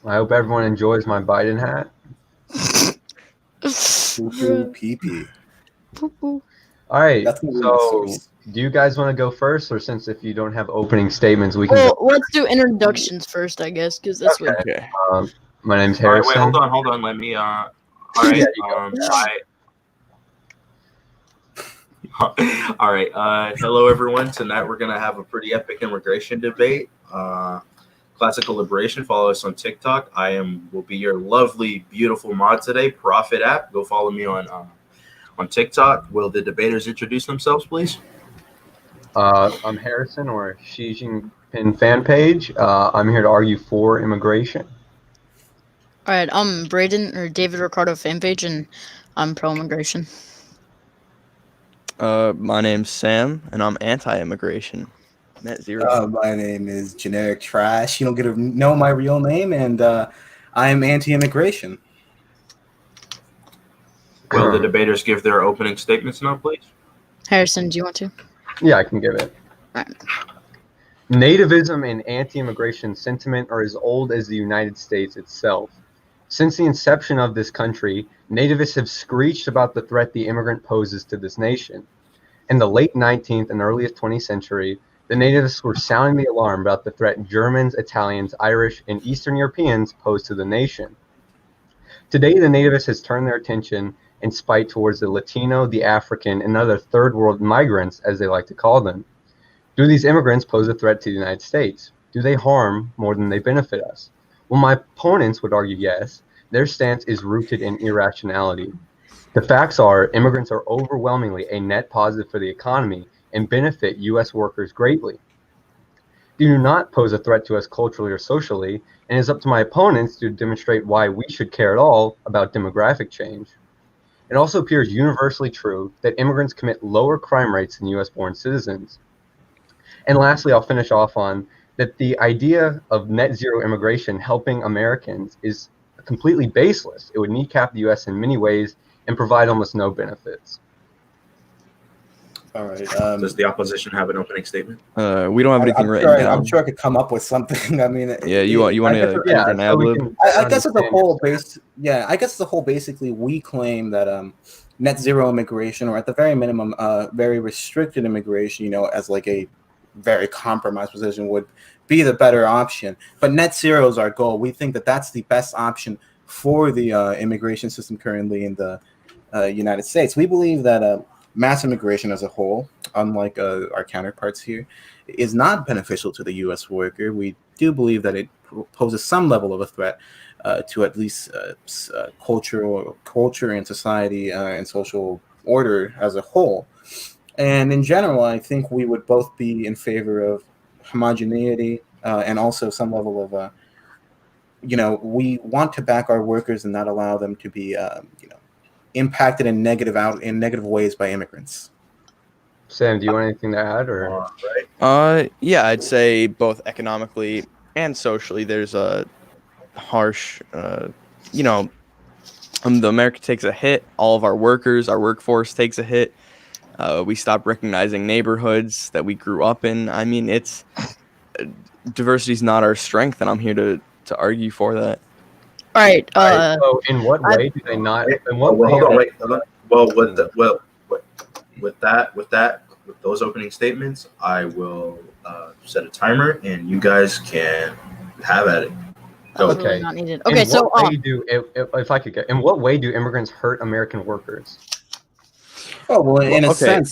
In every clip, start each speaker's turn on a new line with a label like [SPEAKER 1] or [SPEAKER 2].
[SPEAKER 1] I hope everyone enjoys my Biden hat.
[SPEAKER 2] Poo-poo pee-pee.
[SPEAKER 3] Poo-poo.
[SPEAKER 1] All right,
[SPEAKER 2] That's gonna be my
[SPEAKER 1] so
[SPEAKER 2] source.
[SPEAKER 1] do you guys want to go first, or since if you don't have opening statements, we can
[SPEAKER 3] Well,
[SPEAKER 1] go?
[SPEAKER 3] let's do introductions first, I guess, because that's what.
[SPEAKER 1] Okay.
[SPEAKER 4] Okay.
[SPEAKER 1] My name's
[SPEAKER 4] All right,
[SPEAKER 1] Harrison.
[SPEAKER 4] wait, hold on. Let me. All right.
[SPEAKER 1] Yeah, you go.
[SPEAKER 4] All right. Hello, everyone. Tonight we're gonna have a pretty epic immigration debate. Classical Liberation. Follow us on TikTok. Will be your lovely, beautiful mod today. Profit app. Go follow me on TikTok. Will the debaters introduce themselves, please?
[SPEAKER 1] I'm Harrison, or Xi Jinping fan page. I'm here to argue for immigration.
[SPEAKER 3] All right, I'm Braden or David Ricardo fan page, and I'm pro-immigration.
[SPEAKER 4] My name's Sam, and I'm anti-immigration. Net zero.
[SPEAKER 2] My name is Generic Trash. You don't get to know my real name, and I am anti-immigration.
[SPEAKER 4] Will the debaters give their opening statements now, please?
[SPEAKER 3] Harrison, do you want to?
[SPEAKER 1] Yeah, I can give it.
[SPEAKER 3] All right.
[SPEAKER 1] Nativism and anti-immigration sentiment are as old as the United States itself. Since the inception of this country, nativists have screeched about the threat the immigrant poses to this nation. In the late 19th and earliest 20th century, the nativists were sounding the alarm about the threat Germans, Italians, Irish, and Eastern Europeans pose to the nation. Today, the nativists has turned their attention and spite towards the Latino, the African, and other third world migrants, as they like to call them. Do these immigrants pose a threat to the United States? Do they harm more than they benefit us? Well, my opponents would argue yes. Their stance is rooted in irrationality. The facts are immigrants are overwhelmingly a net positive for the economy and benefit U.S. workers greatly. They do not pose a threat to us culturally or socially, and it is up to my opponents to demonstrate why we should care at all about demographic change. It also appears universally true that immigrants commit lower crime rates than U.S.-born citizens. And lastly, I'll finish off on that the idea of net zero immigration helping Americans is completely baseless. It would kneecap the U.S. in many ways and provide almost no benefits.
[SPEAKER 2] All right.
[SPEAKER 4] Does the opposition have an opening statement?
[SPEAKER 5] We don't have anything written down.
[SPEAKER 2] I'm sure I could come up with something. I mean,
[SPEAKER 5] Yeah, you want to
[SPEAKER 1] Yeah,
[SPEAKER 5] an
[SPEAKER 1] so we
[SPEAKER 5] ad-lib?
[SPEAKER 1] can
[SPEAKER 2] I guess as a
[SPEAKER 1] understand.
[SPEAKER 2] whole I guess as a whole, basically, we claim that net zero immigration, or at the very minimum, very restricted immigration, as like a very compromised position, would be the better option. But net zero is our goal. We think that that's the best option for the immigration system currently in the United States. We believe that mass immigration as a whole, unlike our counterparts here, is not beneficial to the U.S. worker. We do believe that it poses some level of a threat to at least culture and society and social order as a whole. And in general, I think we would both be in favor of homogeneity and also some level of, we want to back our workers and not allow them to be, impacted in negative ways by immigrants.
[SPEAKER 1] Sam, do you want anything to add, or?
[SPEAKER 4] Right.
[SPEAKER 5] Yeah, I'd say both economically and socially, there's a harsh, the America takes a hit. All of our workforce takes a hit. We stop recognizing neighborhoods that we grew up in. I mean, diversity is not our strength, and I'm here to argue for that.
[SPEAKER 3] All right.
[SPEAKER 1] So in what way do they not? In what way?
[SPEAKER 4] Hold on, wait. Well, with those opening statements, I will set a timer, and you guys can have at it.
[SPEAKER 3] That was
[SPEAKER 1] Okay.
[SPEAKER 3] really not needed. Okay,
[SPEAKER 1] In what way if I could get, in what way do immigrants hurt American workers?
[SPEAKER 2] Oh, well, in a
[SPEAKER 5] Okay,
[SPEAKER 2] sense,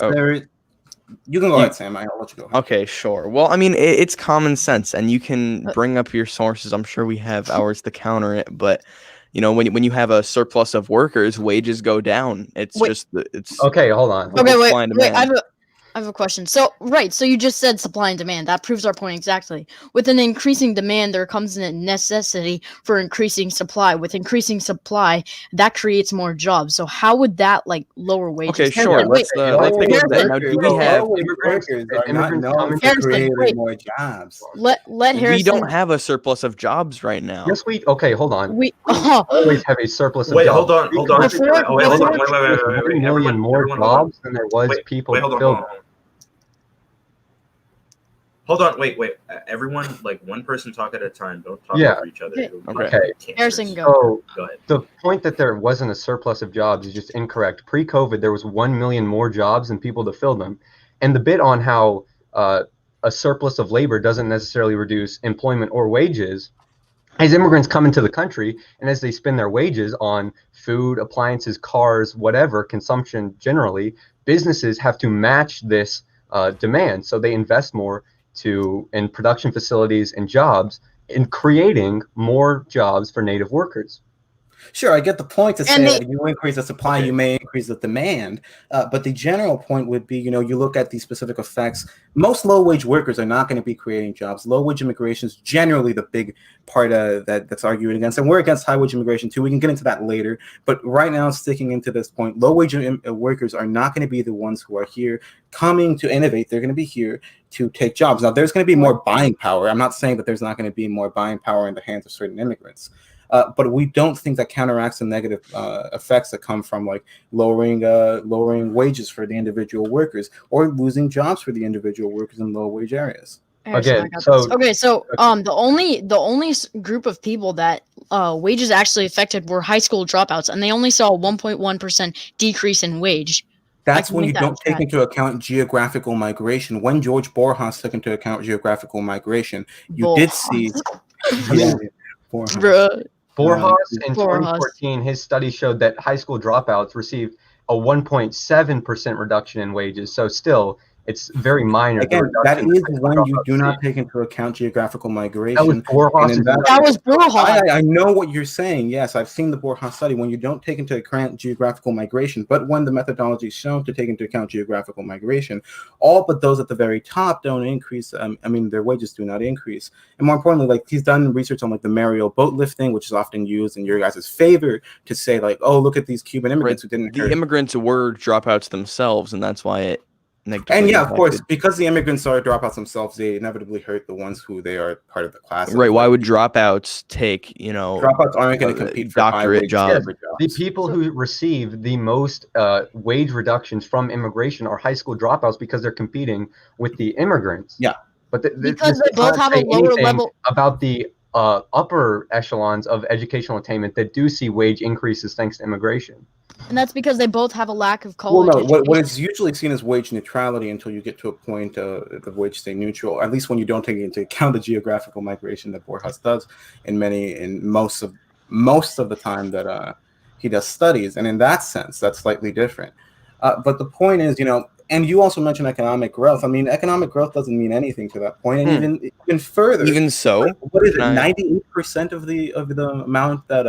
[SPEAKER 2] you can go ahead, Sam. I'll let you go.
[SPEAKER 5] Okay, sure. Well, I mean, it's common sense, and you can bring up your sources. I'm sure we have ours to counter it, but when you have a surplus of workers, wages go down. It's
[SPEAKER 1] Okay, hold on.
[SPEAKER 3] Okay,
[SPEAKER 5] supply and
[SPEAKER 3] wait.
[SPEAKER 5] demand.
[SPEAKER 3] I have a question. So you just said supply and demand. That proves our point exactly. With an increasing demand, there comes a necessity for increasing supply. With increasing supply, that creates more jobs. So how would that lower wages?
[SPEAKER 5] Okay, sure. Let's take a look at that. Now, do we have?
[SPEAKER 2] Workers are not known for
[SPEAKER 3] Harrison,
[SPEAKER 2] creating
[SPEAKER 3] wait.
[SPEAKER 2] more jobs.
[SPEAKER 3] Let Harrison.
[SPEAKER 5] We don't have a surplus of jobs right now.
[SPEAKER 1] Yes, okay, hold on.
[SPEAKER 3] We
[SPEAKER 1] always have a surplus of
[SPEAKER 4] Wait,
[SPEAKER 1] jobs.
[SPEAKER 4] hold on.
[SPEAKER 1] Wait. 1 million more jobs than there was people
[SPEAKER 4] Wait, hold on.
[SPEAKER 1] filled.
[SPEAKER 4] Hold on, wait. Everyone, like one person talk at a time. Don't talk
[SPEAKER 1] Yeah.
[SPEAKER 4] over each other.
[SPEAKER 3] Okay.
[SPEAKER 4] You'll get
[SPEAKER 1] Okay.
[SPEAKER 3] Harrison,
[SPEAKER 4] cancers.
[SPEAKER 3] go.
[SPEAKER 1] So
[SPEAKER 4] Go ahead.
[SPEAKER 1] the point that there wasn't a surplus of jobs is just incorrect. Pre-COVID, there was 1 million more jobs than people to fill them. And the bit on how a surplus of labor doesn't necessarily reduce employment or wages, as immigrants come into the country and as they spend their wages on food, appliances, cars, whatever, consumption generally, businesses have to match this demand. So they invest more in production facilities and jobs in creating more jobs for native workers.
[SPEAKER 2] Sure, I get the point to say
[SPEAKER 3] And they,
[SPEAKER 2] that you increase the supply,
[SPEAKER 1] Okay.
[SPEAKER 2] you may increase the demand. But the general point would be, you look at these specific effects. Most low-wage workers are not going to be creating jobs. Low-wage immigration is generally the big part that's argued against. And we're against high-wage immigration, too. We can get into that later. But right now, sticking into this point, low-wage workers are not going to be the ones who are here coming to innovate. They're going to be here to take jobs. Now, there's going to be more buying power. I'm not saying that there's not going to be more buying power in the hands of certain immigrants. But we don't think that counteracts the negative effects that come from like lowering wages for the individual workers or losing jobs for the individual workers in low wage areas.
[SPEAKER 3] Harrison, I got this. Okay, so the only group of people that wages actually affected were high school dropouts, and they only saw a 1.1% decrease in wage.
[SPEAKER 2] That's when you don't take into account geographical migration. When George Borjas took into account geographical migration, you did see.
[SPEAKER 1] Borjas in 2014, his study showed that high school dropouts received a 1.7% reduction in wages. So still, it's very minor.
[SPEAKER 2] Again, that is when you do not take into account geographical migration.
[SPEAKER 1] That
[SPEAKER 3] was Borjas.
[SPEAKER 2] I know what you're saying. Yes, I've seen the Borjas study when you don't take into account geographical migration, but when the methodology is shown to take into account geographical migration, all but those at the very top don't increase. Their wages do not increase. And more importantly, like he's done research on like the Mariel boat lifting, which is often used in your guys' favor to say like, oh, look at these Cuban immigrants who didn't.
[SPEAKER 5] The immigrants were dropouts themselves, and that's why it.
[SPEAKER 2] And yeah, of course, because the immigrants are dropouts themselves, they inevitably hurt the ones who they are part of the class.
[SPEAKER 5] Right? Why would dropouts take
[SPEAKER 2] dropouts aren't going to compete for
[SPEAKER 5] doctorate jobs?
[SPEAKER 1] The people who receive the most wage reductions from immigration are high school dropouts because they're competing with the immigrants.
[SPEAKER 2] Yeah,
[SPEAKER 1] but
[SPEAKER 3] because they both have a lower level
[SPEAKER 1] about the upper echelons of educational attainment that do see wage increases thanks to immigration.
[SPEAKER 3] And that's because they both have a lack of college.
[SPEAKER 2] Well, no, what is usually seen as wage neutrality until you get to a point of the wage stay neutral, at least when you don't take into account the geographical migration that Borjas does in most of the time that he does studies. And in that sense, that's slightly different. But the point is, and you also mentioned economic growth. I mean, economic growth doesn't mean anything to that point, and even further.
[SPEAKER 5] Even so,
[SPEAKER 2] what is it? 98% of the amount that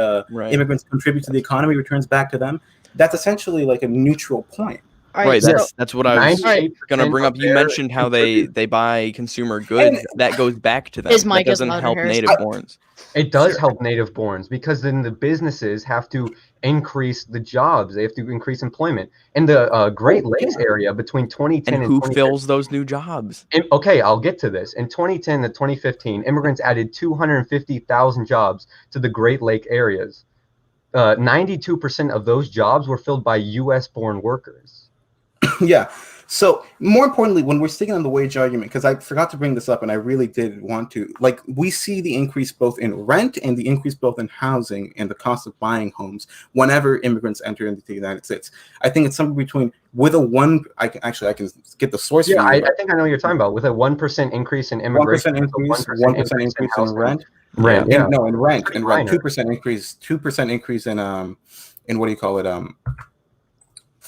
[SPEAKER 2] immigrants contribute to the economy returns back to them. That's essentially like a neutral point.
[SPEAKER 5] Right. That's what I was going to bring up. You mentioned how they buy consumer goods. That goes back to them. That doesn't help native-borns.
[SPEAKER 1] It does help native-borns because then the businesses have to increase the jobs. They have to increase employment. In the Great Lakes area between 2010 and
[SPEAKER 5] who fills those new jobs?
[SPEAKER 1] Okay, I'll get to this. In 2010 to 2015, immigrants added 250,000 jobs to the Great Lake areas. 92% of those jobs were filled by U.S.-born workers.
[SPEAKER 2] Yeah. So more importantly, when we're sticking on the wage argument, because I forgot to bring this up and I really did want to, like we see the increase both in rent and the increase both in housing and the cost of buying homes whenever immigrants enter into the United States. I think it's somewhere between I can get the source.
[SPEAKER 1] Yeah, I think I know what you're talking about. With a 1% increase in immigration,
[SPEAKER 2] 1% increase in rent.
[SPEAKER 1] Rent, yeah.
[SPEAKER 2] No, in rent, 2% increase in what do you call it?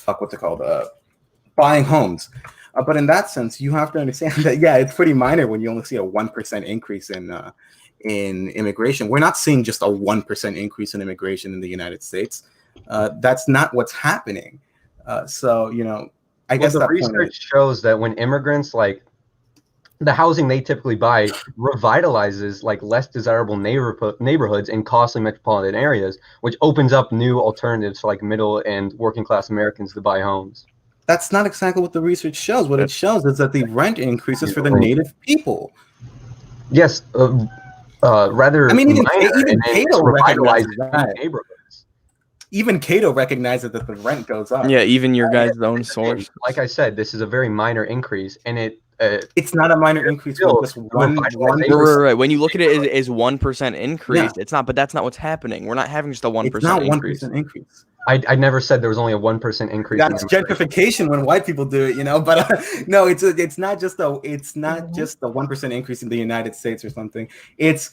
[SPEAKER 2] What's it called? Buying homes. But in that sense, you have to understand that it's pretty minor when you only see a 1% increase in immigration. We're not seeing just a 1% increase in immigration in the United States. That's not what's happening. So I guess
[SPEAKER 1] the research shows that when immigrants the housing they typically buy revitalizes less desirable neighborhoods in costly metropolitan areas, which opens up new alternatives for middle and working class Americans to buy homes.
[SPEAKER 2] That's not exactly what the research shows. What it shows is that the rent increases for the native people.
[SPEAKER 1] Yes, rather.
[SPEAKER 2] I mean, even
[SPEAKER 1] Cato recognizes that. Neighborhoods.
[SPEAKER 2] Even Cato recognizes that the rent goes up.
[SPEAKER 5] Yeah, even your guys' own source.
[SPEAKER 1] Like I said, this is a very minor increase, and it
[SPEAKER 2] It's not a minor increase
[SPEAKER 1] still,
[SPEAKER 2] with just one
[SPEAKER 1] revitalization.
[SPEAKER 5] Right. When you look at it as 1% increase,
[SPEAKER 2] Yeah.
[SPEAKER 5] it's not. But that's not what's happening. We're not having just a 1%
[SPEAKER 2] It's not
[SPEAKER 5] increase.
[SPEAKER 2] 1% increase.
[SPEAKER 1] I never said there was only a 1% increase.
[SPEAKER 2] That's gentrification when white people do it, But no, it's not just a 1% increase in the United States or something. It's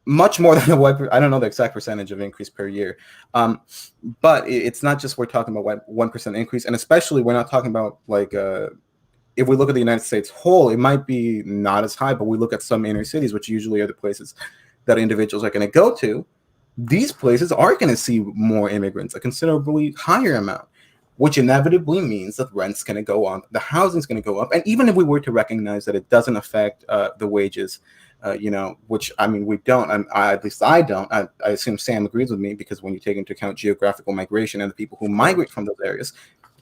[SPEAKER 2] much more than I don't know the exact percentage of increase per year, but it's not just we're talking about 1% increase, and especially we're not talking about like if we look at the United States whole, it might be not as high, but we look at some inner cities, which usually are the places that individuals are going to go to. These places are going to see more immigrants, a considerably higher amount, which inevitably means that rent's going to go up, the housing's going to go up, and even if we were to recognize that it doesn't affect the wages, which I mean we don't, at least I don't. I assume Sam agrees with me because when you take into account geographical migration and the people who migrate from those areas,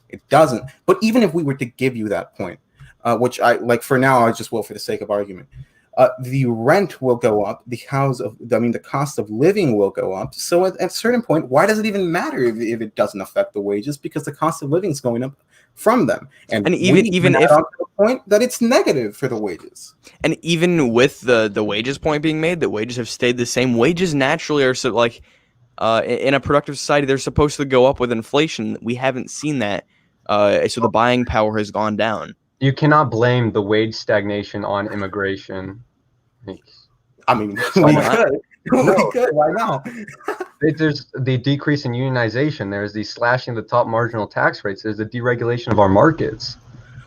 [SPEAKER 2] it doesn't. But even if we were to give you that point, which I like for now, I just will for the sake of argument, the rent will go up, the cost of living will go up. So at a certain point, why does it even matter if it doesn't affect the wages? Because the cost of living is going up from them, and even if to the point that it's negative for the wages.
[SPEAKER 5] And even with the wages point being made, that wages have stayed the same. Wages naturally are so like in a productive society, they're supposed to go up with inflation. We haven't seen that, so the buying power has gone down.
[SPEAKER 1] You cannot blame the wage stagnation on immigration.
[SPEAKER 2] I mean, we could. We could. Why not?
[SPEAKER 1] There's the decrease in unionization. There's the slashing of the top marginal tax rates. There's the deregulation of our markets.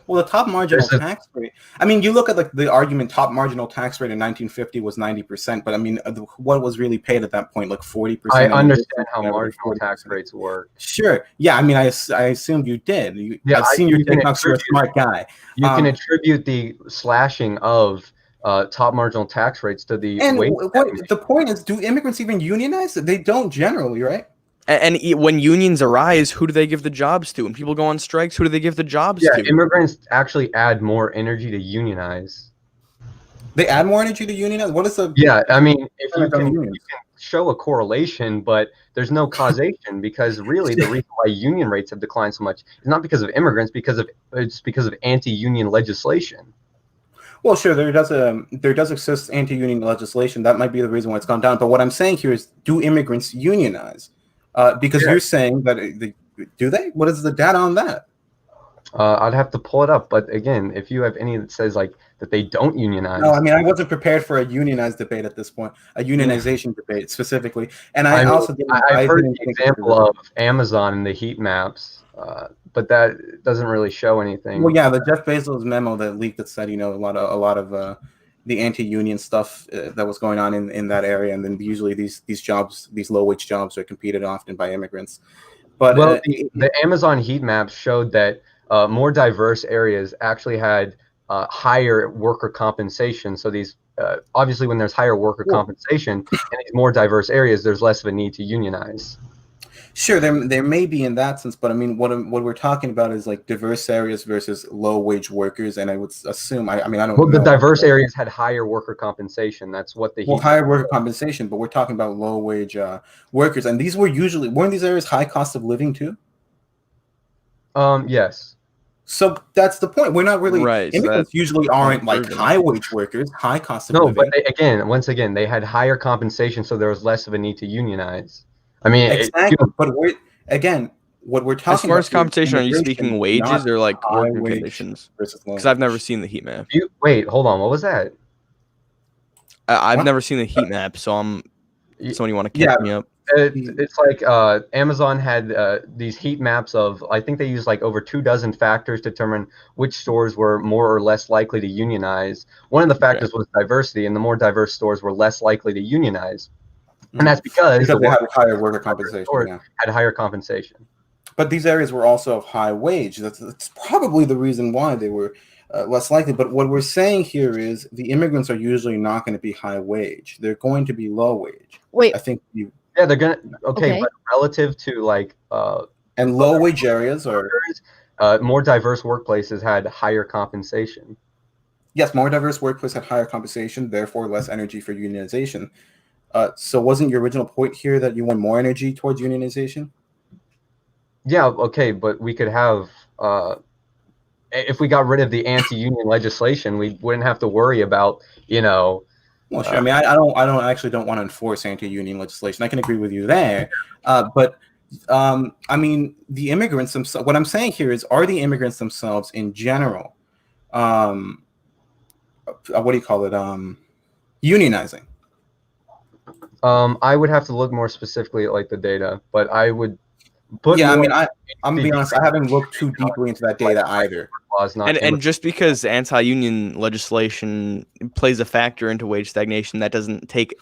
[SPEAKER 2] Well, the top marginal tax rate. I mean, you look at the argument. Top marginal tax rate in 1950 was 90%, but I mean, what was really paid at that point, like 40%.
[SPEAKER 1] I understand how marginal tax rates work.
[SPEAKER 2] Sure. Yeah. I mean, I assumed you did. I've seen you take up. You're a smart guy.
[SPEAKER 1] You can attribute the slashing of top marginal tax rates to the wage.
[SPEAKER 2] The point is, do immigrants even unionize? They don't generally, right?
[SPEAKER 5] And when unions arise, who do they give the jobs to? When people go on strikes, who do they give the jobs to?
[SPEAKER 1] Yeah, immigrants actually add more energy to unionize.
[SPEAKER 2] They add more energy to unionize? What is the...
[SPEAKER 1] Yeah, I mean, if you can show a correlation, but there's no causation because really the reason why union rates have declined so much is not because of immigrants, it's because of anti-union legislation.
[SPEAKER 2] Well, sure, there does exist anti-union legislation. That might be the reason why it's gone down. But what I'm saying here is, do immigrants unionize? Because you're saying that do they? What is the data on that?
[SPEAKER 1] I'd have to pull it up, but again, if you have any that says like that they don't unionize.
[SPEAKER 2] No, I mean I wasn't prepared for a unionized debate at this point, a unionization debate specifically. And I've
[SPEAKER 1] heard the example of Amazon and the heat maps, but that doesn't really show anything.
[SPEAKER 2] Well, yeah, the Jeff Bezos memo that leaked that said a lot of the anti-union stuff that was going on in that area, and then usually these jobs, these low-wage jobs, are competed often by immigrants. But
[SPEAKER 1] the Amazon heat maps showed that more diverse areas actually had higher worker compensation. So these obviously, when there's higher worker compensation in these more diverse areas, there's less of a need to unionize.
[SPEAKER 2] Sure, there may be in that sense, but I mean, what we're talking about is like diverse areas versus low wage workers, and I would assume, I don't know.
[SPEAKER 1] The diverse areas had higher worker compensation. That's what the
[SPEAKER 2] higher worker compensation, but we're talking about low wage workers, and weren't these areas high cost of living too?
[SPEAKER 1] Yes.
[SPEAKER 2] So that's the point. We're not really
[SPEAKER 5] right.
[SPEAKER 2] Immigrants usually aren't like high wage workers, high cost of living.
[SPEAKER 1] No, but once again, they had higher compensation, so there was less of a need to unionize. I mean,
[SPEAKER 2] exactly. But what we're talking
[SPEAKER 5] as far as compensation, are you speaking wages or like working conditions? Because I've never seen the heat map.
[SPEAKER 1] Wait, hold on. What was that?
[SPEAKER 5] I've never seen the heat map, so someone you want to catch me up?
[SPEAKER 1] It's like Amazon had these heat maps of, I think they used like over 24 factors to determine which stores were more or less likely to unionize. One of the factors was diversity, and the more diverse stores were less likely to unionize. And that's because
[SPEAKER 2] they had higher worker compensation.
[SPEAKER 1] Had higher compensation.
[SPEAKER 2] But these areas were also of high wage. That's probably the reason why they were less likely. But what we're saying here is the immigrants are usually not going to be high wage. They're going to be low wage.
[SPEAKER 3] Wait.
[SPEAKER 2] I think
[SPEAKER 1] yeah, they're gonna okay, but relative to like
[SPEAKER 2] and low wage areas or
[SPEAKER 1] more diverse workplaces had higher compensation.
[SPEAKER 2] Yes, more diverse workplaces had higher compensation, therefore less energy for unionization. So wasn't your original point here that you want more energy towards unionization?
[SPEAKER 1] Yeah, okay, but we could have if we got rid of the anti-union legislation, we wouldn't have to worry about,
[SPEAKER 2] Well, sure. I mean, I don't actually don't want to enforce anti-union legislation. I can agree with you there, but I mean, the immigrants themselves. What I'm saying here is, are the immigrants themselves in general, what do you call it, unionizing?
[SPEAKER 1] I would have to look more specifically at like the data, but I would put
[SPEAKER 2] Yeah, I
[SPEAKER 1] more
[SPEAKER 2] mean, I'm gonna be honest. I haven't looked too deeply into that data either.
[SPEAKER 1] laws, not
[SPEAKER 5] And just because anti-union legislation plays a factor into wage stagnation, that doesn't take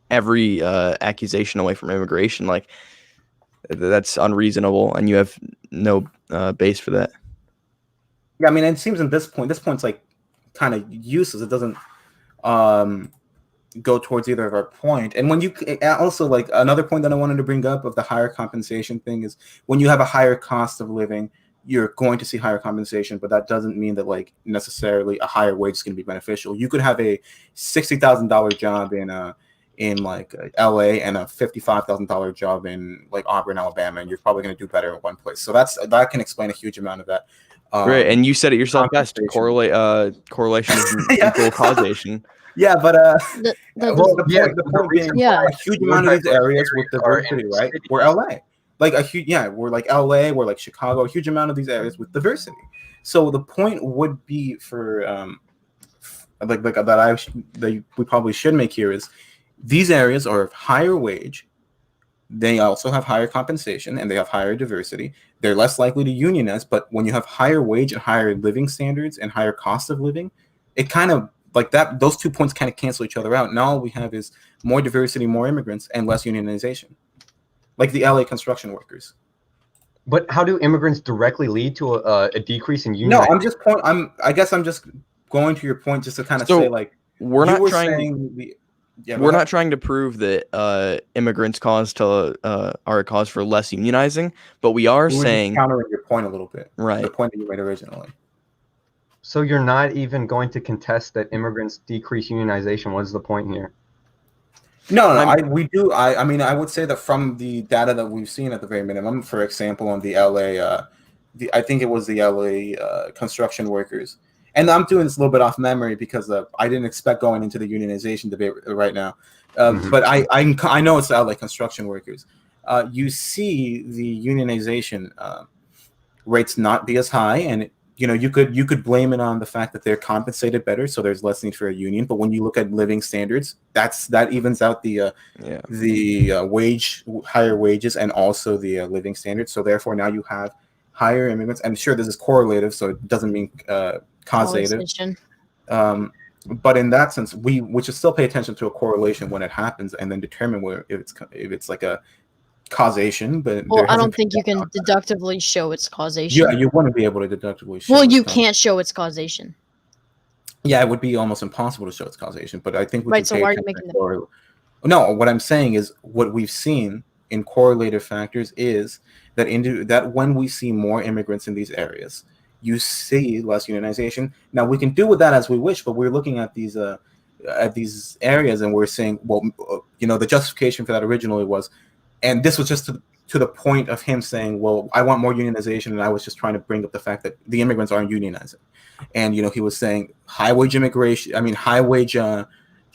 [SPEAKER 5] every accusation away from immigration. Like, that's unreasonable, and you have no base for that.
[SPEAKER 2] Yeah, I mean, it seems at this point's like kind of useless. It doesn't go towards either of our point. And when you also, like, another point that I wanted to bring up of the higher compensation thing is, when you have a higher cost of living, you're going to see higher compensation, but that doesn't mean that like necessarily a higher wage is going to be beneficial. You could have a $60,000 job in like LA and a $55,000 job in like Auburn, Alabama, and you're probably going to do better in one place. So that can explain a huge amount of that.
[SPEAKER 5] Right, and you said it yourself best. Correlation is equal causation.
[SPEAKER 2] Yeah, but
[SPEAKER 3] The
[SPEAKER 2] the point being,
[SPEAKER 3] Yeah.
[SPEAKER 2] a huge amount of these areas with diversity, right? We're LA, like a huge, we're like LA, we're like Chicago. A huge amount of these areas with diversity. So the point would be for that we probably should make here is, these areas are of higher wage. They also have higher compensation and they have higher diversity. They're less likely to unionize, but when you have higher wage and higher living standards and higher cost of living, it kind of like that, those 2 points kind of cancel each other out. Now all we have is more diversity, more immigrants, and less unionization, like the LA construction workers.
[SPEAKER 1] But how do immigrants directly lead to a decrease in union?
[SPEAKER 2] No, I guess I'm just going to your point just to kind of say, like,
[SPEAKER 5] we're not trying to prove that immigrants are a cause for less unionizing, but we are saying,
[SPEAKER 2] countering your point a little bit,
[SPEAKER 5] right?
[SPEAKER 2] The point that you made originally.
[SPEAKER 1] So you're not even going to contest that immigrants decrease unionization. What is the point here?
[SPEAKER 2] No, we do. I mean, I would say that from the data that we've seen at the very minimum, for example, on the LA, I think it was the LA construction workers. And I'm doing this a little bit off memory because I didn't expect going into the unionization debate right now. But I know it's the LA construction workers. You see the unionization rates not be as high, and you could blame it on the fact that they're compensated better, so there's less need for a union. But when you look at living standards, that evens out the higher wages and also the living standards. So therefore, now you have higher immigrants. And sure, this is correlative, so it doesn't mean causative. But in that sense, we should still pay attention to a correlation when it happens, and then determine if it's like a causation. But
[SPEAKER 3] I don't think you can deductively show its causation.
[SPEAKER 2] Yeah, you wouldn't be able to deductively show.
[SPEAKER 3] Well, you can't show its causation.
[SPEAKER 2] Yeah, it would be almost impossible to show its causation. But I think we
[SPEAKER 3] right. So why are you making the?
[SPEAKER 2] No, what I'm saying is what we've seen in correlative factors is that that when we see more immigrants in these areas, you see less unionization. Now we can do with that as we wish, but we're looking at these areas and we're saying, well, the justification for that originally was, and this was just to the point of him saying, well, I want more unionization, and I was just trying to bring up the fact that the immigrants aren't unionizing, and he was saying high wage jobs.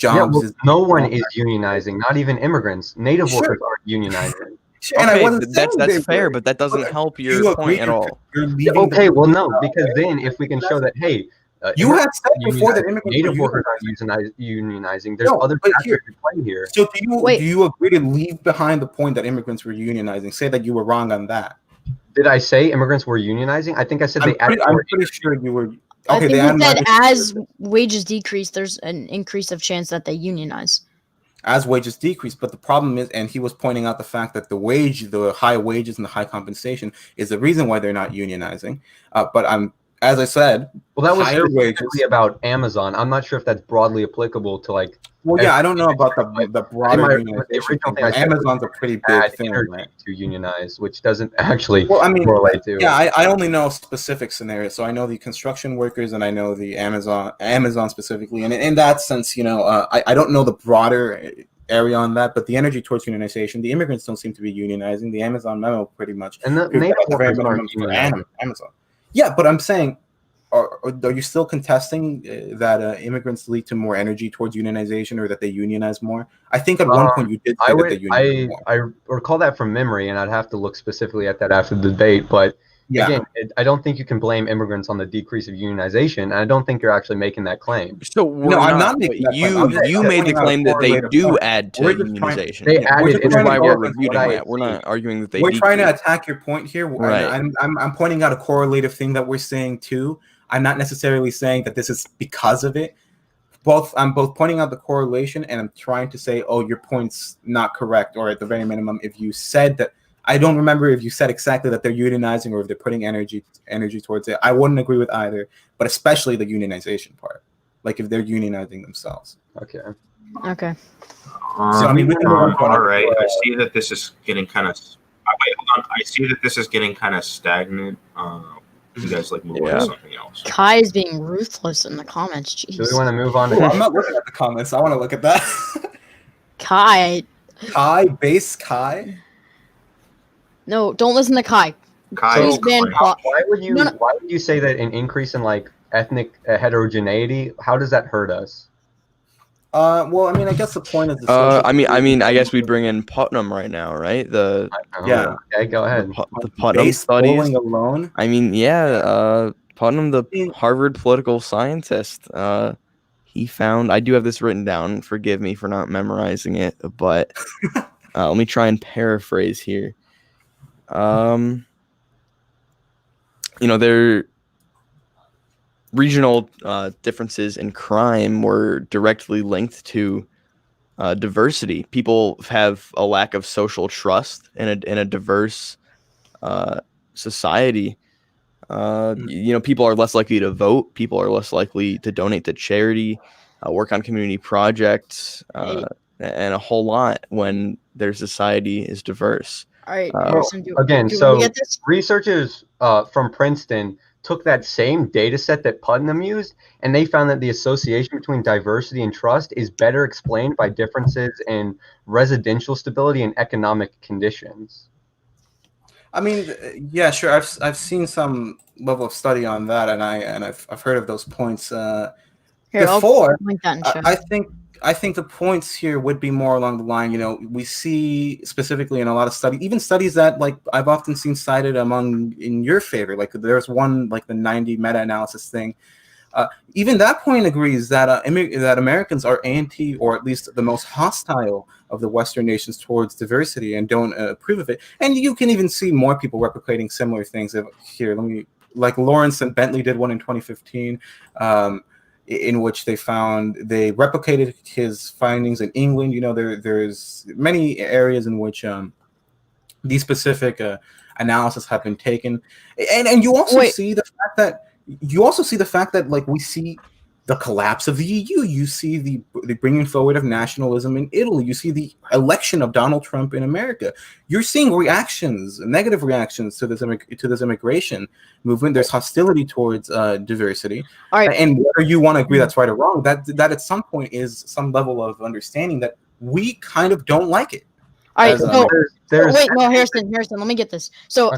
[SPEAKER 1] Yeah, well, no one is unionizing, not even immigrants. Native workers aren't unionizing.
[SPEAKER 2] And
[SPEAKER 5] okay, that's fair, but that doesn't help your point at all.
[SPEAKER 1] Okay, well, no, because then if we can show that, hey,
[SPEAKER 2] you had said before that
[SPEAKER 1] native workers are unionizing, there's other factors to play here.
[SPEAKER 2] So do you agree to leave behind the point that immigrants were unionizing? Say that you were wrong on that.
[SPEAKER 1] Did I say immigrants were unionizing? I think I said
[SPEAKER 2] I'm pretty sure you were.
[SPEAKER 3] Okay, I think you said as wages decrease, there's an increase of chance that they unionize.
[SPEAKER 2] As wages decrease, but the problem is, and he was pointing out the fact that the high wages and the high compensation is the reason why they're not unionizing. But as I said,
[SPEAKER 1] well, that was specifically about Amazon. I'm not sure if that's broadly applicable to like.
[SPEAKER 2] Well, yeah, I don't know about the broader unionization. Amazon's a pretty big thing, right?
[SPEAKER 1] To unionize, which doesn't actually correlate to.
[SPEAKER 2] Yeah, I only know specific scenarios. So I know the construction workers and I know the Amazon specifically. And in that sense, I don't know the broader area on that, but the energy towards unionization, the immigrants don't seem to be unionizing. The Amazon memo pretty much.
[SPEAKER 1] And the native workers aren't unionizing.
[SPEAKER 2] Amazon. Yeah, but I'm saying are you still contesting that immigrants lead to more energy towards unionization, or that they unionize more? I think at one point you did say that they unionize more.
[SPEAKER 1] I recall that from memory, and I'd have to look specifically at that after the debate. But
[SPEAKER 2] Yeah.
[SPEAKER 1] again, I don't think you can blame immigrants on the decrease of unionization, and I don't think you're actually making that claim.
[SPEAKER 5] So we're
[SPEAKER 2] I'm not making that claim.
[SPEAKER 5] you made the claim that they do add to
[SPEAKER 2] We're just trying-
[SPEAKER 5] unionization.
[SPEAKER 1] They
[SPEAKER 2] Yeah, we're
[SPEAKER 1] added
[SPEAKER 2] just
[SPEAKER 5] Which is
[SPEAKER 2] trying to
[SPEAKER 5] why
[SPEAKER 2] go
[SPEAKER 5] we're
[SPEAKER 2] against
[SPEAKER 5] refuting
[SPEAKER 1] what I
[SPEAKER 5] that. We're not arguing that they
[SPEAKER 2] We're trying to
[SPEAKER 5] decrease.
[SPEAKER 2] attack your point here.
[SPEAKER 5] Right.
[SPEAKER 2] I'm pointing out a correlative thing that we're saying too. I'm not necessarily saying that this is because of it. I'm both pointing out the correlation, and I'm trying to say, oh, your point's not correct, or at the very minimum, if you said that, I don't remember if you said exactly that they're unionizing or if they're putting energy towards it. I wouldn't agree with either, but especially the unionization part, like if they're unionizing themselves.
[SPEAKER 1] Okay.
[SPEAKER 3] Okay.
[SPEAKER 2] So I mean, we can move on.
[SPEAKER 4] All right. I see that this is getting kind of. Wait, hold on. I see that this is getting kind of stagnant. You guys like move on to something else.
[SPEAKER 3] Kai is being ruthless in the comments. Jeez.
[SPEAKER 1] Do we want to move on to?
[SPEAKER 2] I'm not looking at the comments. I want to look at that.
[SPEAKER 3] Kai.
[SPEAKER 2] Kai.
[SPEAKER 3] No, don't listen to Kai.
[SPEAKER 4] Kai
[SPEAKER 3] Please
[SPEAKER 4] is
[SPEAKER 3] ban
[SPEAKER 4] quiet.
[SPEAKER 1] Why would you?
[SPEAKER 3] No, no.
[SPEAKER 1] Why would you say that an increase in like ethnic heterogeneity? How does that hurt us?
[SPEAKER 2] Well, I mean, I guess the point is.
[SPEAKER 5] I mean, I guess we'd bring in Putnam right now, right?
[SPEAKER 2] Yeah.
[SPEAKER 1] Okay, go ahead.
[SPEAKER 5] The Putnam studies.
[SPEAKER 2] Baseball alone.
[SPEAKER 5] I mean, yeah. Putnam, the Harvard political scientist, he found. I do have this written down. Forgive me for not memorizing it, but let me try and paraphrase here. Their regional differences in crime were directly linked to diversity. People have a lack of social trust in a diverse society. People are less likely to vote. People are less likely to donate to charity, work on community projects, and a whole lot when their society is diverse.
[SPEAKER 3] All right.
[SPEAKER 1] Researchers from Princeton took that same data set that Putnam used, and they found that the association between diversity and trust is better explained by differences in residential stability and economic conditions.
[SPEAKER 2] I mean, yeah, sure. I've seen some level of study on that, and I've heard of those points before. I think the points here would be more along the line, we see specifically in a lot of studies, even studies that like I've often seen cited in your favor. Like there's one like the 90 meta-analysis thing. Even that point agrees that that Americans are anti, or at least the most hostile of the Western nations towards diversity, and don't approve of it. And you can even see more people replicating similar things here. Like Lawrence and Bentley did one in 2015. In which they replicated his findings in England. There's many areas in which these specific analysis have been taken, and you also see the fact that like we see the collapse of the EU. You see the bringing forward of nationalism in Italy. You see the election of Donald Trump in America. You're seeing negative reactions to this immigration movement. There's hostility towards diversity.
[SPEAKER 3] All right.
[SPEAKER 2] And whether you want to agree that's right or wrong, that at some point is some level of understanding that we kind of don't like it.
[SPEAKER 3] All right. Harrison, let me get this. So,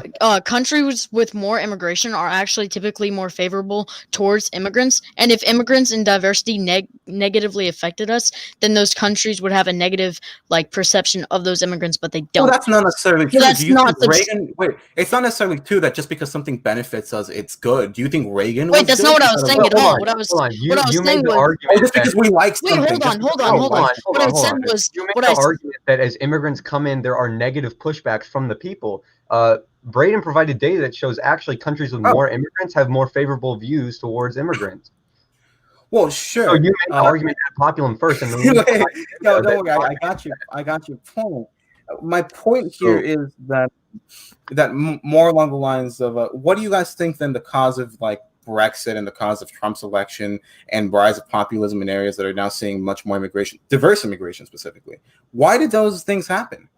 [SPEAKER 3] countries with more immigration are actually typically more favorable towards immigrants. And if immigrants and diversity negatively affected us, then those countries would have a negative perception of those immigrants, but they don't.
[SPEAKER 2] Well, that's not necessarily true.
[SPEAKER 3] That's not
[SPEAKER 2] it's not necessarily true that just because something benefits us, it's good. Do you think Reagan?
[SPEAKER 3] That's not what I was saying at all. What I was saying was
[SPEAKER 2] just because we like something.
[SPEAKER 3] Hold on. What I said was
[SPEAKER 1] argument that as immigrants come in, there are negative pushbacks from the people. Braden provided data that shows actually countries with more immigrants have more favorable views towards immigrants.
[SPEAKER 2] Well, sure.
[SPEAKER 1] So you made the argument at Populum first, and then
[SPEAKER 2] don't worry. I got you. I got your point. My point here is that more along the lines of what do you guys think then the cause of Brexit and the cause of Trump's election and rise of populism in areas that are now seeing much more immigration, diverse immigration specifically? Why did those things happen?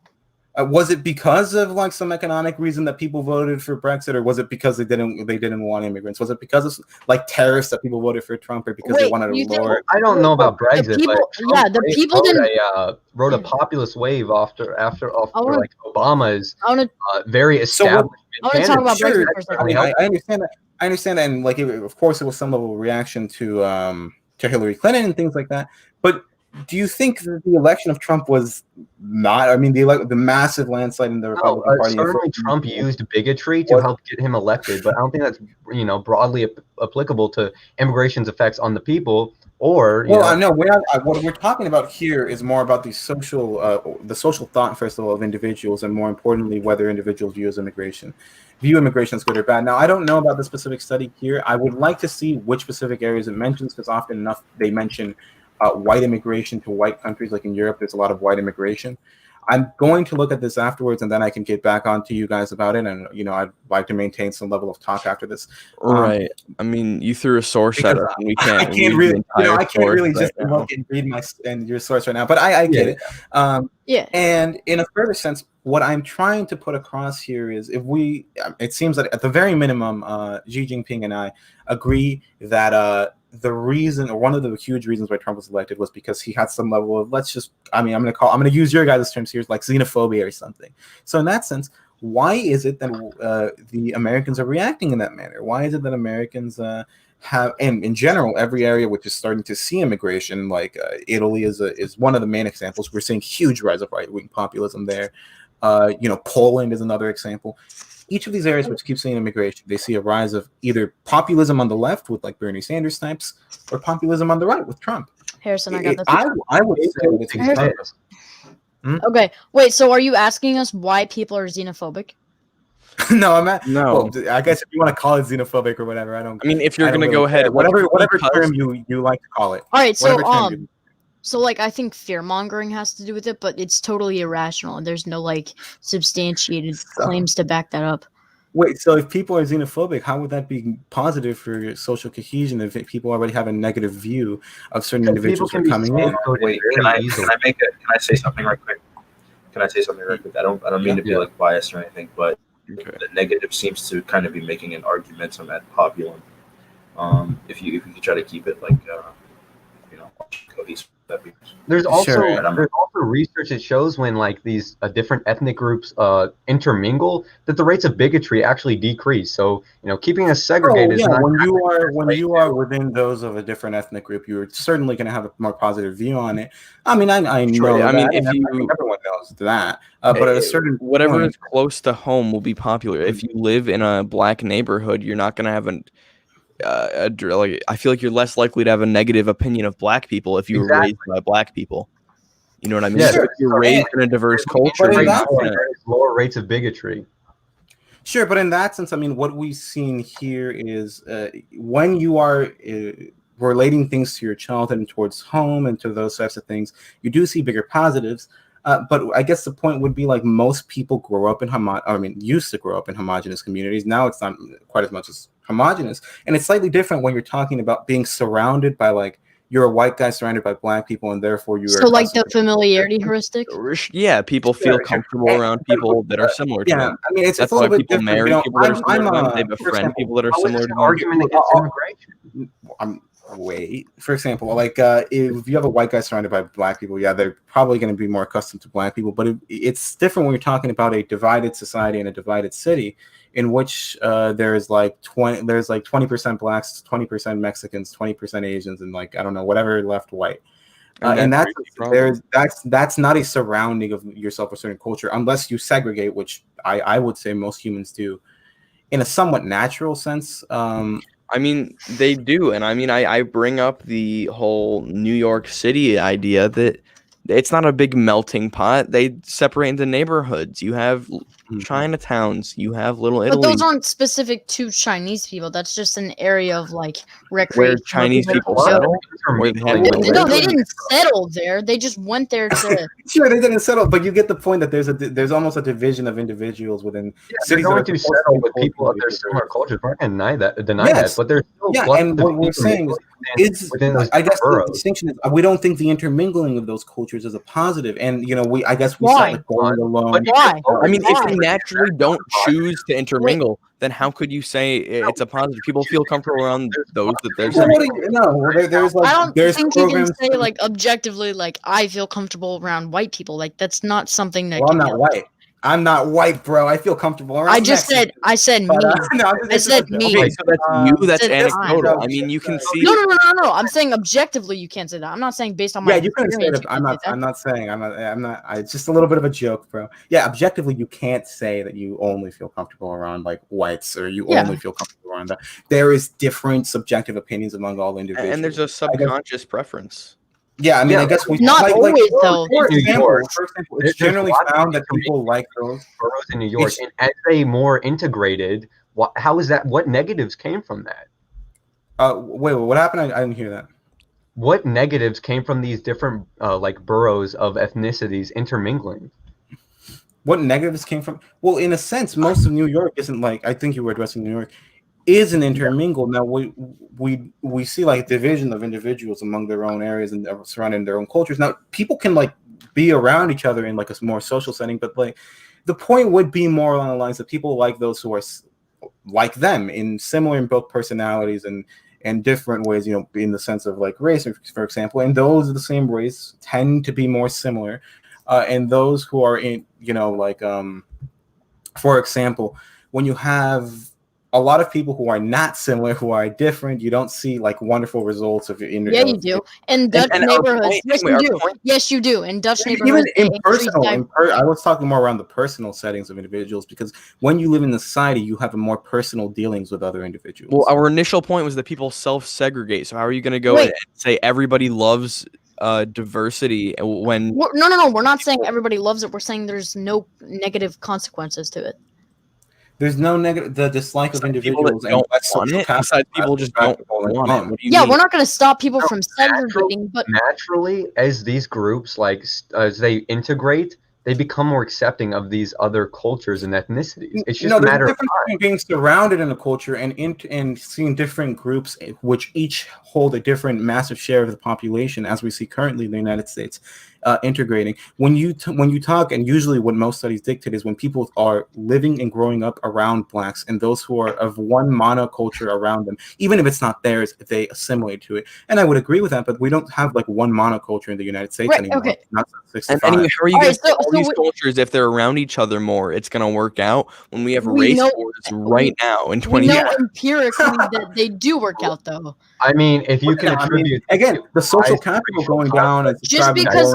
[SPEAKER 2] Was it because of some economic reason that people voted for Brexit, or was it because they didn't want immigrants? Was it because of tariffs that people voted for Trump, or because they wanted to lower?
[SPEAKER 1] I don't know about Brexit,
[SPEAKER 3] the people
[SPEAKER 1] rode a populist wave after Obama's very established
[SPEAKER 3] want to talk about Brexit for a
[SPEAKER 2] I
[SPEAKER 3] second.
[SPEAKER 2] mean, I understand that. I understand that, and like, of course, it was some level of reaction to Hillary Clinton and things like that. But do you think that the election of Trump was not? I mean, the massive landslide in the Republican Party.
[SPEAKER 1] Certainly Trump used bigotry to help get him elected, but I don't think that's broadly applicable to immigration's effects on the people. Or
[SPEAKER 2] I know what we're talking about here is more about the social thought, first of all, of individuals, and more importantly, whether individuals view immigration as good or bad. Now, I don't know about the specific study here. I would like to see which specific areas it mentions, because often enough they mention white immigration to white countries. Like in Europe, there's a lot of white immigration. I'm going to look at this afterwards, and then I can get back on to you guys about it. And I'd like to maintain some level of talk after this.
[SPEAKER 5] Right. I mean, you threw a source at us, and we can't.
[SPEAKER 2] I can't really just look and read your source right now. But I get it.
[SPEAKER 3] Yeah.
[SPEAKER 2] And in a further sense, what I'm trying to put across here is, it seems that at the very minimum, Xi Jinping and I agree that the reason, or one of the huge reasons why Trump was elected, was because he had some level of, I'm going to use your guys' terms here, like xenophobia or something. So in that sense, why is it that the Americans are reacting in that manner? Why is it that Americans have, and in general, every area which is starting to see immigration, like Italy is one of the main examples. We're seeing huge rise of right-wing populism there. Poland is another example. Each of these areas which keep seeing immigration, they see a rise of either populism on the left with like Bernie Sanders types, or populism on the right with Trump.
[SPEAKER 3] Harrison, I got this.
[SPEAKER 2] I would say it's
[SPEAKER 3] Okay, wait. So, are you asking us why people are xenophobic?
[SPEAKER 2] No, I'm not.
[SPEAKER 5] No.
[SPEAKER 2] Well, I guess if you want to call it xenophobic or whatever, I don't.
[SPEAKER 5] I mean, if you're going to
[SPEAKER 2] really
[SPEAKER 5] go ahead,
[SPEAKER 2] care. whatever term you like to call it.
[SPEAKER 3] All right. So,
[SPEAKER 2] Term
[SPEAKER 3] so I think fear mongering has to do with it, but it's totally irrational, and there's no substantiated claims to back that up.
[SPEAKER 2] Wait, so if people are xenophobic, how would that be positive for social cohesion if people already have a negative view of certain individuals who are coming in?
[SPEAKER 4] Wait, can I say something right quick? I don't mean to be biased or anything, but the negative seems to kind of be making an argumentum ad populum. If you could try to keep it cohesive.
[SPEAKER 1] There's also research that shows when these different ethnic groups intermingle, that the rates of bigotry actually decrease. So keeping us segregated is not
[SPEAKER 2] when you are within those of a different ethnic group, you're certainly going to have a more positive view on it. I mean, I know.
[SPEAKER 5] Right. I mean,
[SPEAKER 2] everyone knows that, but at a certain
[SPEAKER 5] whatever is close to home will be popular. If you live in a black neighborhood, you're not going to have I feel like you're less likely to have a negative opinion of black people if you were raised by black people. You know what I mean?
[SPEAKER 1] Yeah,
[SPEAKER 5] so if you're raised in a diverse culture,
[SPEAKER 1] lower rates of bigotry.
[SPEAKER 2] Sure, but in that sense, I mean, what we've seen here is when you are relating things to your childhood and towards home and to those types of things, you do see bigger positives. But I guess the point would be most people grow up in used to grow up in homogenous communities. Now it's not quite as much as homogenous, and it's slightly different when you're talking about being surrounded by you're a white guy surrounded by black people, and therefore you are.
[SPEAKER 3] So the familiarity heuristic.
[SPEAKER 5] Yeah, people feel comfortable around people that are similar to them.
[SPEAKER 2] I mean, it's
[SPEAKER 5] That's
[SPEAKER 2] a little
[SPEAKER 5] why
[SPEAKER 2] bit
[SPEAKER 5] people
[SPEAKER 2] different.
[SPEAKER 5] marry people that are similar to them. They befriend people that are similar to them.
[SPEAKER 1] Argument against immigration.
[SPEAKER 2] For example, if you have a white guy surrounded by black people, they're probably going to be more accustomed to black people. But it's different when you're talking about a divided society and a divided city, in which there's 20% blacks, 20% Mexicans, 20% Asians, and I don't know, whatever left white. And that's not a surrounding of yourself with certain culture, unless you segregate, which I would say most humans do, in a somewhat natural sense.
[SPEAKER 5] I mean, they do. And I mean, I bring up the whole New York City idea that it's not a big melting pot. They separate into neighborhoods. You have Chinatowns. You have Little Italy.
[SPEAKER 3] But those aren't specific to Chinese people. That's just an area of recreation.
[SPEAKER 5] Where Chinese people settle?
[SPEAKER 3] No, they didn't settle there. They just went there to.
[SPEAKER 2] Sure, they didn't settle, but you get the point that there's almost a division of individuals within cities.
[SPEAKER 1] They're going to settle with people of their similar cultures. We're not going to deny that, but there's still
[SPEAKER 2] and what we're saying is I guess the distinction is we don't think the intermingling of those cultures is a positive, and we start going alone.
[SPEAKER 3] Why?
[SPEAKER 5] I mean, if they naturally don't choose to intermingle, then how could you say it's a positive? People feel comfortable around those that they're.
[SPEAKER 3] There's think programs. You can say objectively I feel comfortable around white people. That's not something that.
[SPEAKER 2] Well, I'm not white. I'm not white, bro. I feel comfortable around Mexicans.
[SPEAKER 3] I said me.
[SPEAKER 2] But, no,
[SPEAKER 3] I said me.
[SPEAKER 5] Okay, so that's you. That's
[SPEAKER 3] Said
[SPEAKER 5] anecdotal.
[SPEAKER 3] I.
[SPEAKER 5] I mean, you can see.
[SPEAKER 3] No. I'm saying objectively, you can't say that. I'm not saying based on my
[SPEAKER 2] Yeah, you can say
[SPEAKER 3] experience.
[SPEAKER 2] that. I'm not saying. It's just a little bit of a joke, bro. Yeah, objectively, you can't say that you only feel comfortable around like whites or you only feel comfortable around that. There is different subjective opinions among all individuals,
[SPEAKER 5] And there's a subconscious preference.
[SPEAKER 2] Yeah, I mean, I guess we
[SPEAKER 3] not always though.
[SPEAKER 2] For
[SPEAKER 1] New
[SPEAKER 2] example,
[SPEAKER 1] York,
[SPEAKER 2] it's generally found that people like those
[SPEAKER 1] boroughs in New York, and as they more integrated, how is that? What negatives came from that?
[SPEAKER 2] Wait, what happened? I didn't hear that.
[SPEAKER 1] What negatives came from these different like boroughs of ethnicities intermingling?
[SPEAKER 2] What negatives came from? Well, in a sense, most of New York isn't like, I think you were addressing New York, is an intermingle. Now we see like division of individuals among their own areas and surrounding their own cultures. Now people can like be around each other in like a more social setting, but like the point would be more along the lines that people like those who are like them in similar in both personalities and different ways, you know, in the sense of like race, for example, and those of the same race tend to be more similar, and those who are in, you know, like for example, when you have a lot of people who are not similar, who are different, you don't see like wonderful results of your
[SPEAKER 3] Yeah, you do. In Dutch neighborhoods, yes, you do. Yes, you do. In Dutch neighborhoods,
[SPEAKER 2] even in personal, I was talking more around the personal settings of individuals, because when you live in the society, you have a more personal dealings with other individuals.
[SPEAKER 5] Well, our initial point was that people self-segregate. So how are you going to go and say everybody loves diversity when?
[SPEAKER 3] No. We're not saying everybody loves it. We're saying there's no negative consequences to it.
[SPEAKER 2] There's no negative. The dislike of individuals
[SPEAKER 5] don't want it. Besides, people just don't want it.
[SPEAKER 3] Yeah, we're not going to stop people from segregating, but
[SPEAKER 1] naturally, as these groups like as they integrate, they become more accepting of these other cultures and ethnicities. It's just a matter of time.
[SPEAKER 2] Being surrounded in a culture and seeing different groups which each hold a different massive share of the population, as we see currently in the United States, integrating. When you talk, and usually what most studies dictate is when people are living and growing up around blacks and those who are of one monoculture around them, even if it's not theirs, they assimilate to it. And I would agree with that, but we don't have like one monoculture in the United States anymore.
[SPEAKER 3] Okay.
[SPEAKER 2] Not
[SPEAKER 5] and how are you going to say all these cultures, if they're around each other more, it's going to work out when we have race wars right now in 20 years?
[SPEAKER 3] We know empirically that they do work out, though.
[SPEAKER 1] I mean, if you can attribute
[SPEAKER 2] again the social capital going down, and
[SPEAKER 3] just because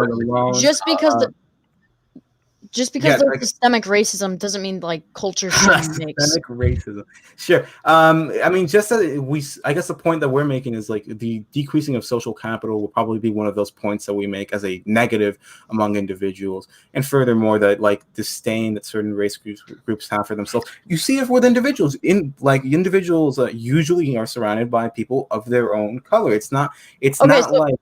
[SPEAKER 3] there's systemic racism doesn't mean like culture shouldn't mix.
[SPEAKER 2] Systemic racism, sure. I mean, just that I guess the point that we're making is like the decreasing of social capital will probably be one of those points that we make as a negative among individuals, and furthermore that like disdain that certain race groups have for themselves. You see it with individuals. Individuals usually are surrounded by people of their own color. It's not like.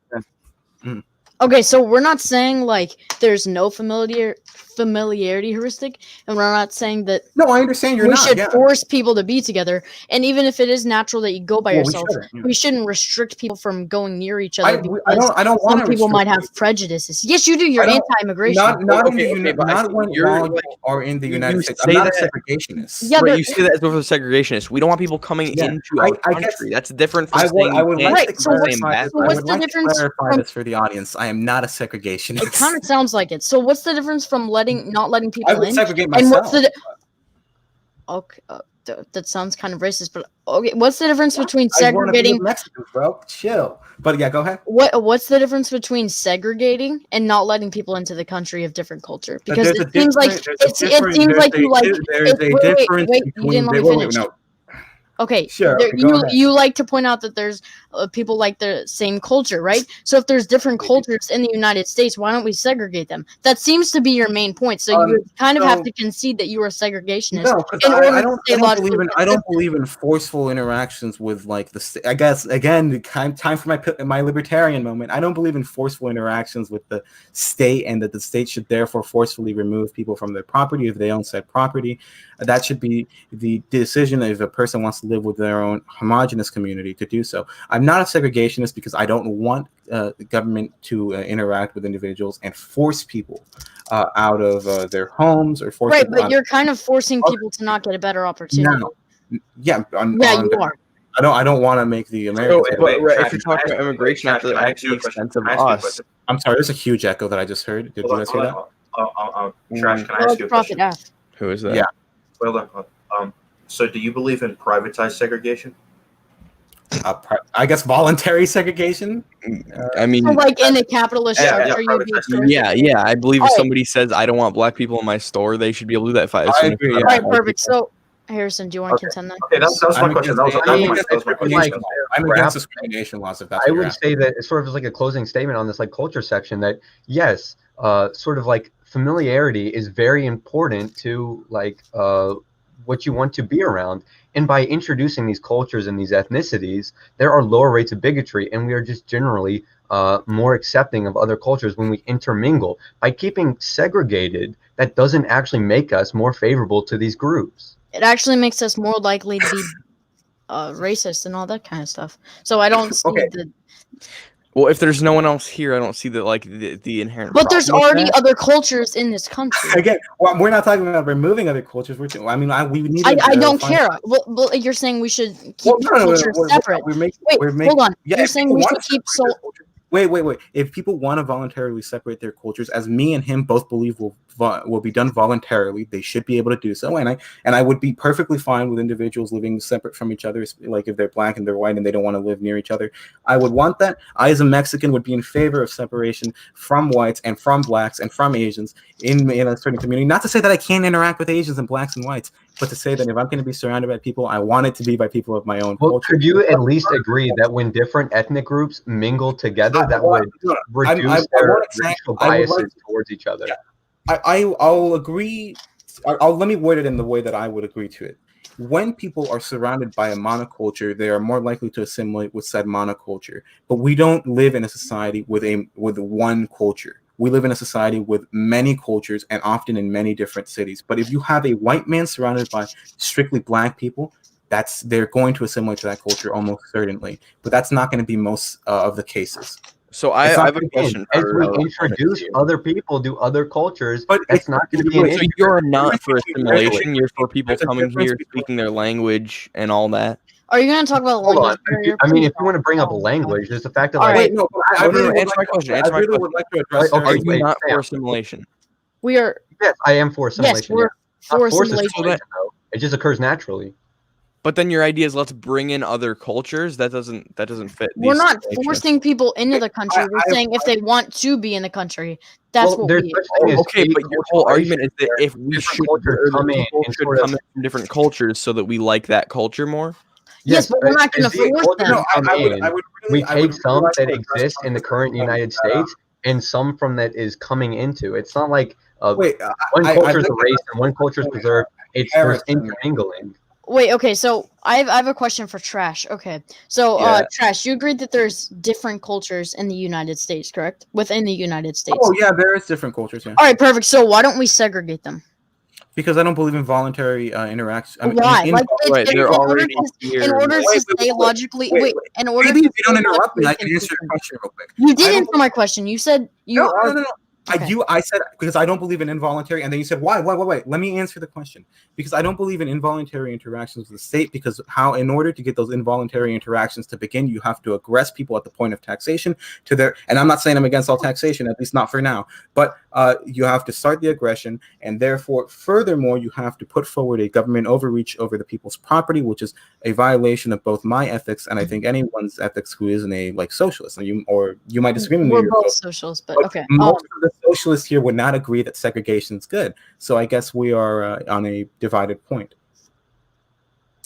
[SPEAKER 3] Okay, so we're not saying like there's no familiarity heuristic, and we're not saying that.
[SPEAKER 2] No, I understand
[SPEAKER 3] we should force people to be together, and even if it is natural that you go by yourself, we shouldn't restrict people from going near each other.
[SPEAKER 2] I don't want
[SPEAKER 3] some people might have prejudices. Yes, you do. You're anti-immigration.
[SPEAKER 2] Not when you are in the United States. I'm not a segregationist.
[SPEAKER 3] Yeah,
[SPEAKER 5] but you say that as both a segregationist. We don't want people coming into our country. That's different from saying
[SPEAKER 2] I would like to
[SPEAKER 3] clarify
[SPEAKER 2] this for the audience. I am not a segregationist.
[SPEAKER 3] It kind of sounds like it. So what's the difference from not letting people in?
[SPEAKER 2] I would segregate myself.
[SPEAKER 3] Okay, that sounds kind of racist, but okay, what's the difference between segregating?
[SPEAKER 2] Mexicans, bro, chill. But yeah, go ahead.
[SPEAKER 3] What's the difference between segregating and not letting people into the country of different culture? Because it seems like you like.
[SPEAKER 2] There's a difference between.
[SPEAKER 3] Okay,
[SPEAKER 2] sure.
[SPEAKER 3] You like to point out that there's people like the same culture, right? So if there's different cultures in the United States, why don't we segregate them? That seems to be your main point. So you kind of have to concede that you are a segregationist.
[SPEAKER 2] No, I don't believe in forceful interactions with like the. I guess again, time for my libertarian moment. I don't believe in forceful interactions with the state, and that the state should therefore forcefully remove people from their property if they own said property. That should be the decision if a person wants to live with their own homogenous community to do so. I'm not a segregationist because I don't want the government to interact with individuals and force people out of their homes or force.
[SPEAKER 3] Right, but you're kind of forcing people to not get a better opportunity.
[SPEAKER 2] No. Yeah,
[SPEAKER 3] you are.
[SPEAKER 2] I don't want to make the Americans.
[SPEAKER 5] If you're talking about immigration at the expense of us.
[SPEAKER 2] I'm sorry, there's a huge echo that I just heard. Did you guys hear that?
[SPEAKER 4] Trash, can I
[SPEAKER 3] Well,
[SPEAKER 4] ask you a
[SPEAKER 3] Profit
[SPEAKER 4] question?
[SPEAKER 3] F.
[SPEAKER 5] Who is that?
[SPEAKER 2] Yeah.
[SPEAKER 4] Well, so do you believe in privatized segregation?
[SPEAKER 2] I guess voluntary segregation.
[SPEAKER 5] I mean,
[SPEAKER 3] So, like in a capitalist
[SPEAKER 2] Yeah,
[SPEAKER 3] structure, you'd be
[SPEAKER 4] privatized
[SPEAKER 3] for
[SPEAKER 4] segregation.
[SPEAKER 5] yeah. I believe if
[SPEAKER 3] Alright.
[SPEAKER 5] somebody says I don't want black people in my store, they should be able to do that. If I
[SPEAKER 2] I
[SPEAKER 5] assume
[SPEAKER 2] agree,
[SPEAKER 5] it's
[SPEAKER 2] yeah.
[SPEAKER 5] not
[SPEAKER 3] All right,
[SPEAKER 5] white
[SPEAKER 3] perfect.
[SPEAKER 5] people.
[SPEAKER 3] So, Harrison, do you want to
[SPEAKER 4] Okay.
[SPEAKER 3] contend then?
[SPEAKER 4] Okay, that was my question. That was
[SPEAKER 1] I mean,
[SPEAKER 4] my question.
[SPEAKER 2] Like, I'm
[SPEAKER 1] crap.
[SPEAKER 2] against discrimination laws. If that's
[SPEAKER 1] I
[SPEAKER 2] what you're
[SPEAKER 1] would
[SPEAKER 2] asking.
[SPEAKER 1] say that it's sort of like a closing statement on this like culture section that yes, sort of like familiarity is very important to like what you want to be around. And by introducing these cultures and these ethnicities, there are lower rates of bigotry, and we are just generally more accepting of other cultures when we intermingle. By keeping segregated, that doesn't actually make us more favorable to these groups.
[SPEAKER 3] It actually makes us more likely to be racist and all that kind of stuff. So I don't see
[SPEAKER 2] Okay.
[SPEAKER 3] the.
[SPEAKER 5] Well, if there's no one else here, I don't see the the inherent.
[SPEAKER 3] But there's
[SPEAKER 5] problem with
[SPEAKER 3] already
[SPEAKER 5] that.
[SPEAKER 3] other cultures in this country.
[SPEAKER 2] Again, well, we're not talking about removing other cultures. We need.
[SPEAKER 3] I don't care. Well, you're saying we should keep cultures separate. Wait, hold on.
[SPEAKER 2] Yeah,
[SPEAKER 3] You're
[SPEAKER 2] if
[SPEAKER 3] saying
[SPEAKER 2] people
[SPEAKER 3] we
[SPEAKER 2] want
[SPEAKER 3] should
[SPEAKER 2] to
[SPEAKER 3] keep
[SPEAKER 2] separate their cultures- Wait. If people want to voluntarily separate their cultures, as me and him both believe will be done voluntarily, they should be able to do so. And I would be perfectly fine with individuals living separate from each other, like if they're black and they're white and they don't want to live near each other. I would want that. I, as a Mexican, would be in favor of separation from whites and from blacks and from Asians in a certain community. Not to say that I can't interact with Asians and blacks and whites, but to say that if I'm going to be surrounded by people, I want it to be by people of my own
[SPEAKER 1] Well,
[SPEAKER 2] culture.
[SPEAKER 1] could you at least agree that when different ethnic groups mingle together, that would reduce their racial biases towards each other?
[SPEAKER 2] I'll agree. Let me word it in the way that I would agree to it. When people are surrounded by a monoculture, they are more likely to assimilate with said monoculture. But we don't live in a society with one culture. We live in a society with many cultures and often in many different cities. But if you have a white man surrounded by strictly black people, they're going to assimilate to that culture almost certainly. But that's not going to be most of the cases.
[SPEAKER 5] So I have a question.
[SPEAKER 1] As we introduce other people to other cultures,
[SPEAKER 2] but
[SPEAKER 1] that's not going to be an issue.
[SPEAKER 5] So you're not for assimilation. You're for people coming here, speaking their language, and all that.
[SPEAKER 3] Are you going to talk about
[SPEAKER 1] Hold
[SPEAKER 3] language
[SPEAKER 1] on.
[SPEAKER 3] barrier?
[SPEAKER 1] I mean,
[SPEAKER 3] Please
[SPEAKER 1] if you want to bring up language, there's the fact that
[SPEAKER 3] All
[SPEAKER 1] like,
[SPEAKER 3] right.
[SPEAKER 2] No, I really would
[SPEAKER 5] answer my question. Answer my question.
[SPEAKER 2] would like to address.
[SPEAKER 5] Are you
[SPEAKER 1] wait,
[SPEAKER 5] not
[SPEAKER 1] Sam.
[SPEAKER 5] for assimilation?
[SPEAKER 3] We are.
[SPEAKER 1] yes, I am for
[SPEAKER 3] Yes,
[SPEAKER 1] assimilation.
[SPEAKER 3] we're
[SPEAKER 1] Not
[SPEAKER 3] for
[SPEAKER 1] forced
[SPEAKER 3] assimilation.
[SPEAKER 1] assimilation, though. It just occurs naturally.
[SPEAKER 5] But then your idea is let's bring in other cultures. That doesn't fit.
[SPEAKER 3] We're not
[SPEAKER 5] assimilation.
[SPEAKER 3] forcing people into the country. We're saying if they want to be in the country, that's what
[SPEAKER 1] there's
[SPEAKER 3] we.
[SPEAKER 1] such thing as
[SPEAKER 5] Okay, but your whole argument is that if we
[SPEAKER 1] different
[SPEAKER 5] should,
[SPEAKER 1] cultures
[SPEAKER 5] or the
[SPEAKER 1] come in
[SPEAKER 5] people
[SPEAKER 1] and
[SPEAKER 5] should
[SPEAKER 1] sort of-
[SPEAKER 5] come in from different cultures so that we like that culture more.
[SPEAKER 3] Yes, but we're not going to force them.
[SPEAKER 2] No,
[SPEAKER 1] We take some that exist in the current United States and some from that is coming into. It's not like one culture is erased and one culture is preserved. There's intermingling.
[SPEAKER 3] Wait, okay, so I have a question for Trash. Okay, so Trash, you agreed that there's different cultures in the United States, correct? Within the United States.
[SPEAKER 2] Oh yeah, there is different cultures. Yeah.
[SPEAKER 3] All right, perfect. So why don't we segregate them?
[SPEAKER 2] Because I don't believe in voluntary interaction. I mean,
[SPEAKER 3] Why? Like,
[SPEAKER 5] they're already here.
[SPEAKER 3] In order to stay logically, in order.
[SPEAKER 2] Maybe if you don't interrupt me, I can answer your question real quick.
[SPEAKER 3] You did answer my question. You said you are.
[SPEAKER 2] No.
[SPEAKER 3] Okay.
[SPEAKER 2] I said because I don't believe in involuntary, and then you said why? Wait. Let me answer the question. Because I don't believe in involuntary interactions with the state. Because in order to get those involuntary interactions to begin, you have to aggress people at the point of taxation to their. And I'm not saying I'm against all taxation, at least not for now. But you have to start the aggression, and therefore, furthermore, you have to put forward a government overreach over the people's property, which is a violation of both my ethics and I think anyone's ethics who isn't a socialist. And you might disagree with me.
[SPEAKER 3] We're both socialists, but okay.
[SPEAKER 2] Most of the socialists here would not agree that segregation is good. So I guess we are on a divided point.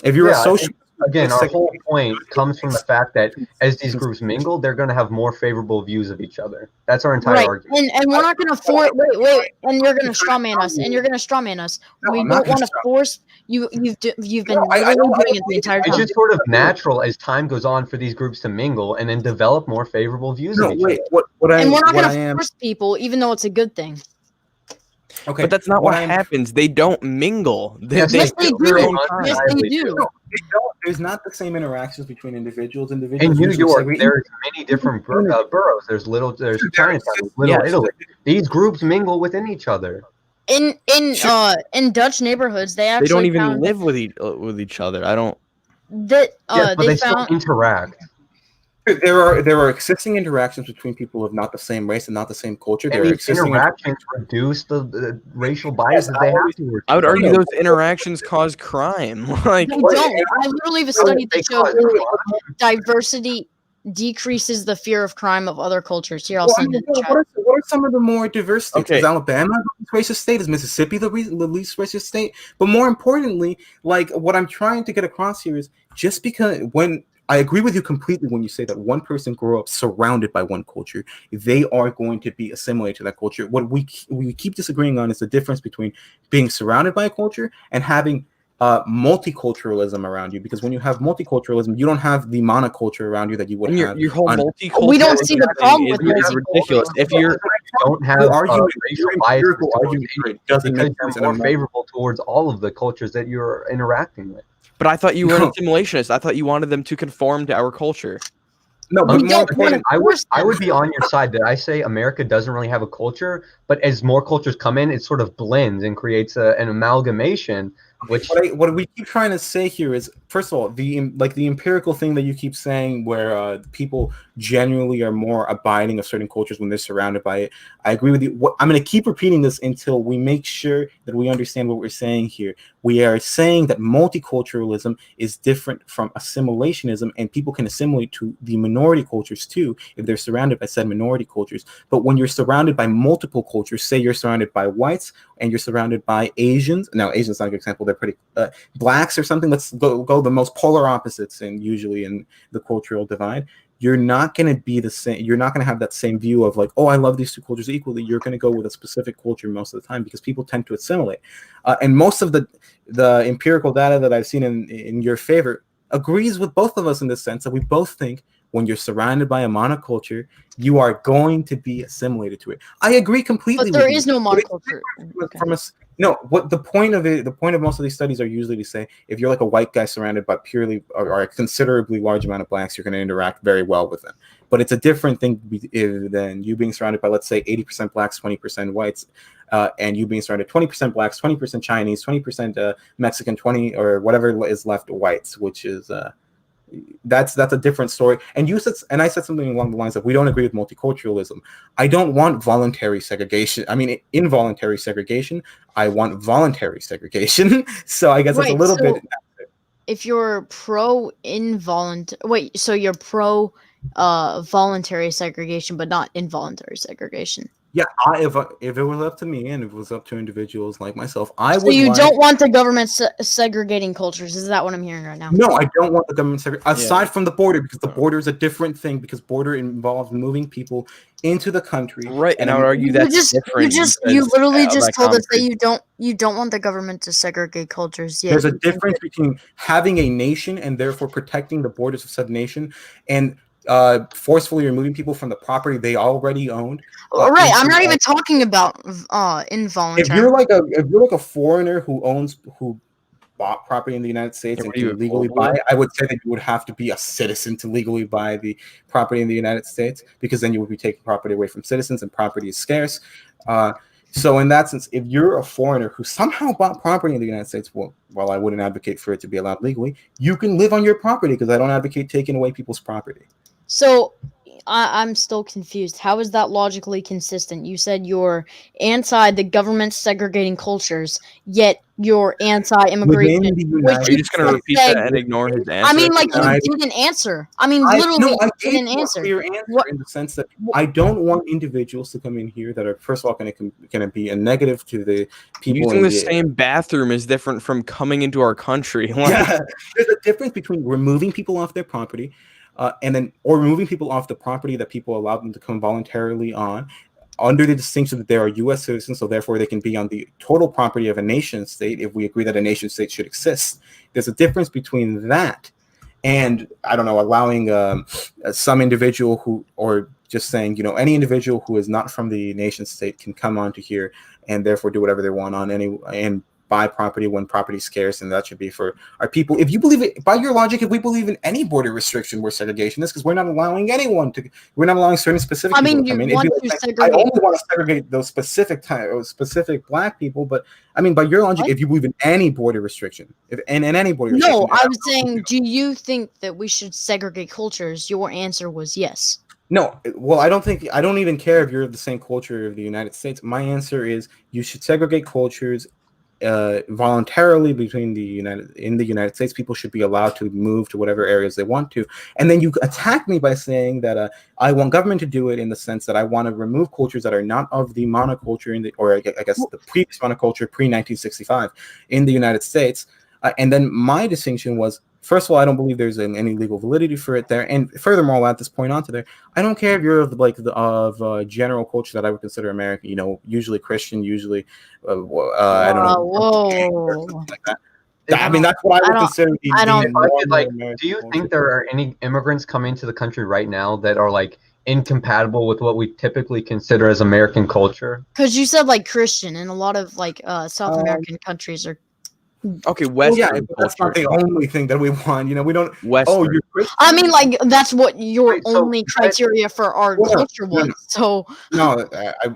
[SPEAKER 2] If you're a socialist,
[SPEAKER 1] again, our whole point comes from the fact that as these groups mingle, they're going to have more favorable views of each other. That's our entire argument.
[SPEAKER 3] And we're not going to force. Wait, and you're going to strawman us. And you're going to strawman us.
[SPEAKER 2] No,
[SPEAKER 3] we
[SPEAKER 2] I'm
[SPEAKER 3] don't
[SPEAKER 2] not
[SPEAKER 3] want to
[SPEAKER 2] gonna
[SPEAKER 3] force you. You've been
[SPEAKER 2] I
[SPEAKER 3] literally doing it the entire time.
[SPEAKER 1] It's just sort of natural as time goes on for these groups to mingle and then develop more favorable views of each other.
[SPEAKER 3] And we're not going to force people, even though it's a good thing.
[SPEAKER 2] Okay,
[SPEAKER 5] but that's not what happens. They don't mingle.
[SPEAKER 3] Yes, they do. Yes, they do.
[SPEAKER 2] No, there's not the same interactions between individuals.
[SPEAKER 1] In New York, there's many different boroughs. There's Chinatown, Little Italy. These groups mingle within each other.
[SPEAKER 3] In Dutch neighborhoods, they
[SPEAKER 5] don't even live with each other. I don't.
[SPEAKER 3] That
[SPEAKER 1] but they still interact.
[SPEAKER 2] There are existing interactions between people of not the same race and not the same culture. There
[SPEAKER 1] And
[SPEAKER 2] are
[SPEAKER 1] these
[SPEAKER 2] existing
[SPEAKER 1] interactions reduce the racial biases
[SPEAKER 2] I
[SPEAKER 1] they have
[SPEAKER 2] always-
[SPEAKER 1] towards
[SPEAKER 5] I would
[SPEAKER 1] each
[SPEAKER 5] argue
[SPEAKER 1] other.
[SPEAKER 5] those interactions cause crime. Like,
[SPEAKER 3] They
[SPEAKER 2] Well,
[SPEAKER 3] don't.
[SPEAKER 2] and
[SPEAKER 3] I literally have a
[SPEAKER 1] How do
[SPEAKER 3] study
[SPEAKER 1] they
[SPEAKER 3] that shows
[SPEAKER 1] cause
[SPEAKER 3] that
[SPEAKER 1] crime?
[SPEAKER 3] diversity decreases the fear of crime of other cultures. Here, I'll
[SPEAKER 2] Well, I
[SPEAKER 3] send
[SPEAKER 2] mean,
[SPEAKER 3] it in the chat.
[SPEAKER 2] what are some of the more diverse states?
[SPEAKER 5] Okay.
[SPEAKER 2] Is Alabama the least racist state? Is Mississippi the least racist state? But more importantly, like what I'm trying to get across here is just because when I agree with you completely when you say that one person grew up surrounded by one culture, they are going to be assimilated to that culture. What we keep disagreeing on is the difference between being surrounded by a culture and having multiculturalism around you, because when you have multiculturalism, you don't have the monoculture around you that you would
[SPEAKER 5] and
[SPEAKER 2] have
[SPEAKER 5] your whole
[SPEAKER 2] on
[SPEAKER 5] multicultural
[SPEAKER 3] We don't see the problem
[SPEAKER 5] is,
[SPEAKER 3] with
[SPEAKER 5] is ridiculous. If you're
[SPEAKER 1] Don't have
[SPEAKER 2] your argument,
[SPEAKER 1] racial
[SPEAKER 2] your
[SPEAKER 1] biases
[SPEAKER 2] empirical
[SPEAKER 1] towards
[SPEAKER 2] argument
[SPEAKER 1] any,
[SPEAKER 2] it doesn't
[SPEAKER 1] because
[SPEAKER 2] make sense.
[SPEAKER 1] you're more favorable towards all of the cultures that you're interacting with.
[SPEAKER 5] But I thought you were an
[SPEAKER 2] No.
[SPEAKER 5] assimilationist. I thought you wanted them to conform to our culture.
[SPEAKER 2] No, but
[SPEAKER 3] We
[SPEAKER 2] more
[SPEAKER 3] don't want
[SPEAKER 2] important,
[SPEAKER 3] to
[SPEAKER 1] I would
[SPEAKER 3] force
[SPEAKER 1] I
[SPEAKER 3] them.
[SPEAKER 1] would be on your side that I say America doesn't really have a culture, but as more cultures come in, it sort of blends and creates an amalgamation, which
[SPEAKER 2] what we keep trying to say here is, first of all, the empirical thing that you keep saying, where people genuinely are more abiding of certain cultures when they're surrounded by it. I agree with you. I'm going to keep repeating this until we make sure that we understand what we're saying here. We are saying that multiculturalism is different from assimilationism, and people can assimilate to the minority cultures too if they're surrounded by said minority cultures. But when you're surrounded by multiple cultures, say you're surrounded by whites and you're surrounded by Asians. Now, Asians not a good example. They're pretty blacks or something. Let's go the most polar opposites, and usually in the cultural divide. You're not going to be the same. You're not going to have that same view of like, oh, I love these two cultures equally. You're going to go with a specific culture most of the time because people tend to assimilate. And most of the empirical data that I've seen in your favor agrees with both of us in the sense that we both think when you're surrounded by a monoculture, you are going to be assimilated to it. I agree completely.
[SPEAKER 3] But there
[SPEAKER 2] with
[SPEAKER 3] is
[SPEAKER 2] you.
[SPEAKER 3] no monoculture.
[SPEAKER 2] From us, no. What the point of it? The point of most of these studies are usually to say if you're like a white guy surrounded by purely or a considerably large amount of blacks, you're going to interact very well with them. But it's a different thing than you being surrounded by, let's say, 80% blacks, 20% whites, and you being surrounded 20% blacks, 20% Chinese, 20% Mexican, 20 or whatever is left whites, which is. That's a different story. And you said, and I said something along the lines of, we don't agree with multiculturalism. I don't want voluntary segregation. I mean, involuntary segregation. I want voluntary segregation. So I guess it's a
[SPEAKER 3] Right,
[SPEAKER 2] little
[SPEAKER 3] so
[SPEAKER 2] bit.
[SPEAKER 3] if you're pro involuntary, wait, so you're pro voluntary segregation, but not involuntary segregation.
[SPEAKER 2] Yeah, if it was up to me and if it was up to individuals like myself, I
[SPEAKER 3] So
[SPEAKER 2] would.
[SPEAKER 3] you don't want the government segregating cultures? Is that what I'm hearing right now?
[SPEAKER 2] No, I don't want the government aside from the border, because the border is a different thing, because border involves moving people into the country.
[SPEAKER 5] Right, and I would argue that's different.
[SPEAKER 3] You literally just
[SPEAKER 5] that
[SPEAKER 3] told us that
[SPEAKER 5] concrete.
[SPEAKER 3] you don't want the government to segregate cultures. Yeah,
[SPEAKER 2] There's a difference between having a nation and therefore protecting the borders of said nation and forcefully removing people from the property they already owned.
[SPEAKER 3] Right, I'm not even talking about involuntary.
[SPEAKER 2] If you're like a foreigner who bought property in the United States and can legally buy it, I would say that you would have to be a citizen to legally buy the property in the United States, because then you would be taking property away from citizens, and property is scarce. So in that sense, if you're a foreigner who somehow bought property in the United States, well, while I wouldn't advocate for it to be allowed legally, you can live on your property, because I don't advocate taking away people's property.
[SPEAKER 3] So I'm still confused. How is that logically consistent? You said you're anti the government segregating cultures, yet you're anti-immigration.
[SPEAKER 2] Within the United
[SPEAKER 5] Are you just going to repeat that and ignore his answer?
[SPEAKER 3] I mean, like, you didn't answer. I mean, literally,
[SPEAKER 2] I
[SPEAKER 3] you didn't answer.
[SPEAKER 2] A clear answer in the sense that I don't want individuals to come in here that are, first of all, going to be a negative to the people.
[SPEAKER 5] Using the same bathroom is different from coming into our country.
[SPEAKER 2] Yeah, there's a difference between removing people off their property, or removing people off the property that people allow them to come voluntarily on, under the distinction that they are U.S. citizens, so therefore they can be on the total property of a nation state if we agree that a nation state should exist. There's a difference between that and, I don't know, allowing some individual who, or just saying, any individual who is not from the nation state can come onto here and therefore do whatever they want on any, and buy property when property is scarce, and that should be for our people. If you believe it, by your logic, if we believe in any border restriction, we're segregationists because we're not allowing we're not allowing certain specific
[SPEAKER 3] I
[SPEAKER 2] people
[SPEAKER 3] mean,
[SPEAKER 2] to come
[SPEAKER 3] you
[SPEAKER 2] in.
[SPEAKER 3] want
[SPEAKER 2] It'd be
[SPEAKER 3] to
[SPEAKER 2] like, I
[SPEAKER 3] segregate.
[SPEAKER 2] only want to segregate those specific black people, but I mean, by your logic,
[SPEAKER 3] What?
[SPEAKER 2] if you believe in any border restriction, if in any border
[SPEAKER 3] No,
[SPEAKER 2] restriction,
[SPEAKER 3] I was saying, do you think that we should segregate cultures? Your answer was yes.
[SPEAKER 2] no, well, I don't even care if you're of the same culture of the United States. My answer is you should segregate cultures voluntarily between in the United States. People should be allowed to move to whatever areas they want to. And then you attack me by saying that I want government to do it in the sense that I want to remove cultures that are not of the monoculture or I guess the previous monoculture pre-1965 in the United States. And then my distinction was, first of all, I don't believe there's any legal validity for it there. And furthermore, I'll add this point onto there. I don't care if you're of general culture that I would consider American, usually Christian, usually, I don't know.
[SPEAKER 3] Whoa.
[SPEAKER 2] Like that. I mean, that's what I would consider
[SPEAKER 3] I don't-
[SPEAKER 1] Do you think there are any immigrants coming to the country right now that are like incompatible with what we typically consider as American culture?
[SPEAKER 3] Because you said like Christian, and a lot of like South American countries are.
[SPEAKER 5] Okay, Western
[SPEAKER 2] but that's not the
[SPEAKER 5] culture.
[SPEAKER 2] only thing that we want. We don't.
[SPEAKER 5] Western.
[SPEAKER 2] Oh, you're Christian?
[SPEAKER 3] I mean, like that's what your
[SPEAKER 1] Wait, so
[SPEAKER 3] only criteria for our culture was. So
[SPEAKER 2] No,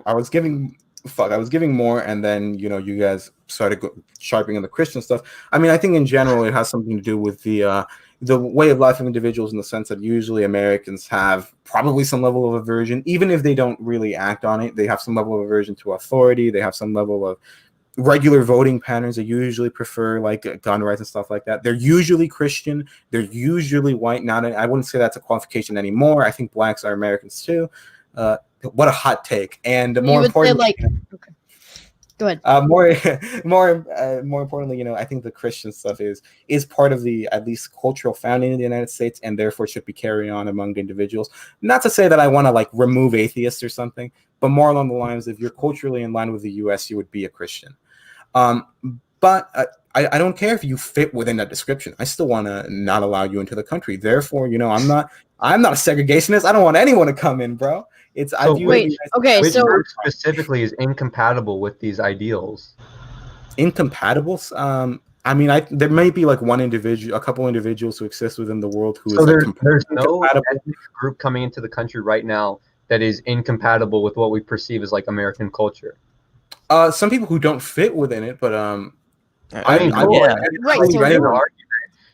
[SPEAKER 2] I was giving I was giving more, and then you guys started sharpening the Christian stuff. I mean, I think in general it has something to do with the way of life of individuals, in the sense that usually Americans have probably some level of aversion, even if they don't really act on it. They have some level of aversion to authority. They have some level of regular voting patterns. They usually prefer like gun rights and stuff like that. They're usually Christian. They're usually white. I wouldn't say that's a qualification anymore. I think blacks are Americans too. What a hot take! And more importantly,
[SPEAKER 3] okay. Go ahead.
[SPEAKER 2] More importantly, I think the Christian stuff is part of the at least cultural founding in the United States, and therefore should be carried on among individuals. Not to say that I want to like remove atheists or something, but more along the lines, if you're culturally in line with the U.S., you would be a Christian. But I don't care if you fit within that description. I still want to not allow you into the country. Therefore, I'm not a segregationist. I don't want anyone to come in, bro.
[SPEAKER 3] Which
[SPEAKER 1] group specifically is incompatible with these ideals?
[SPEAKER 2] Incompatible? I mean, there may be like a couple individuals who exist within the world who
[SPEAKER 1] so there's no ethnic group coming into the country right now that is incompatible with what we perceive as like American culture.
[SPEAKER 2] Some people who don't fit within it, but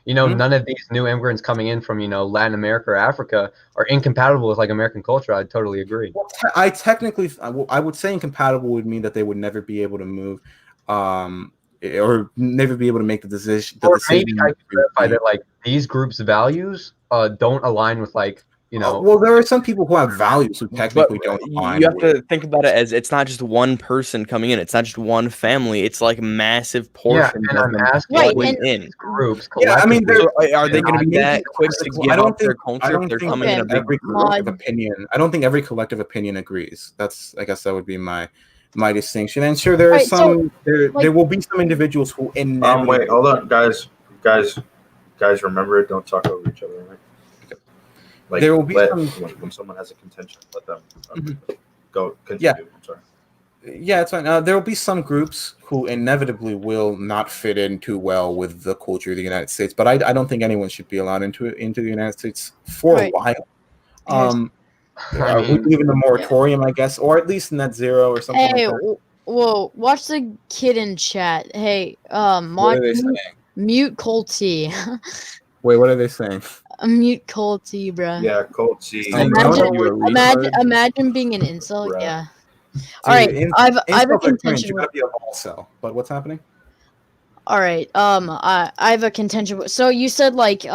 [SPEAKER 1] none of these new immigrants coming in from Latin America or Africa are incompatible with like American culture. I totally agree.
[SPEAKER 2] Well, I would say incompatible would mean that they would never be able to move, or never be able to make the decision.
[SPEAKER 1] Maybe I could clarify that like these groups' values don't align with like.
[SPEAKER 2] Well, there are some people who have values who technically don't align.
[SPEAKER 5] You have to think about it as it's not just one person coming in. It's not just one family. It's like massive portions of them going in.
[SPEAKER 1] Groups.
[SPEAKER 2] Yeah, I mean,
[SPEAKER 5] are they going to be that quick to give up their culture if they're coming in a big
[SPEAKER 2] collective opinion? I don't think every collective opinion agrees. I guess that would be my distinction. And sure, there are some. There will be some individuals who inevitably.
[SPEAKER 4] Wait, hold on, guys. Remember it. Don't talk over each other. Right? Like,
[SPEAKER 2] there will be
[SPEAKER 4] when someone has a contention, let them go continue.
[SPEAKER 2] Yeah.
[SPEAKER 4] I'm sorry.
[SPEAKER 2] Yeah, it's fine. There will be some groups who inevitably will not fit in too well with the culture of the United States, but I don't think anyone should be allowed into the United States for a while. We believe in the moratorium, I guess, or at least net zero or something like that.
[SPEAKER 3] Whoa, watch the kid in chat. Hey,
[SPEAKER 2] what are they saying?
[SPEAKER 3] Mute Cold Tea.
[SPEAKER 2] Wait, what are they saying?
[SPEAKER 3] Mute Cold Tea, bro.
[SPEAKER 4] Yeah, Cold Tea.
[SPEAKER 3] Imagine being an incel. Bruh. Yeah. All right, I've a contention.
[SPEAKER 2] But what's happening?
[SPEAKER 3] All right, I have a contention. So you said like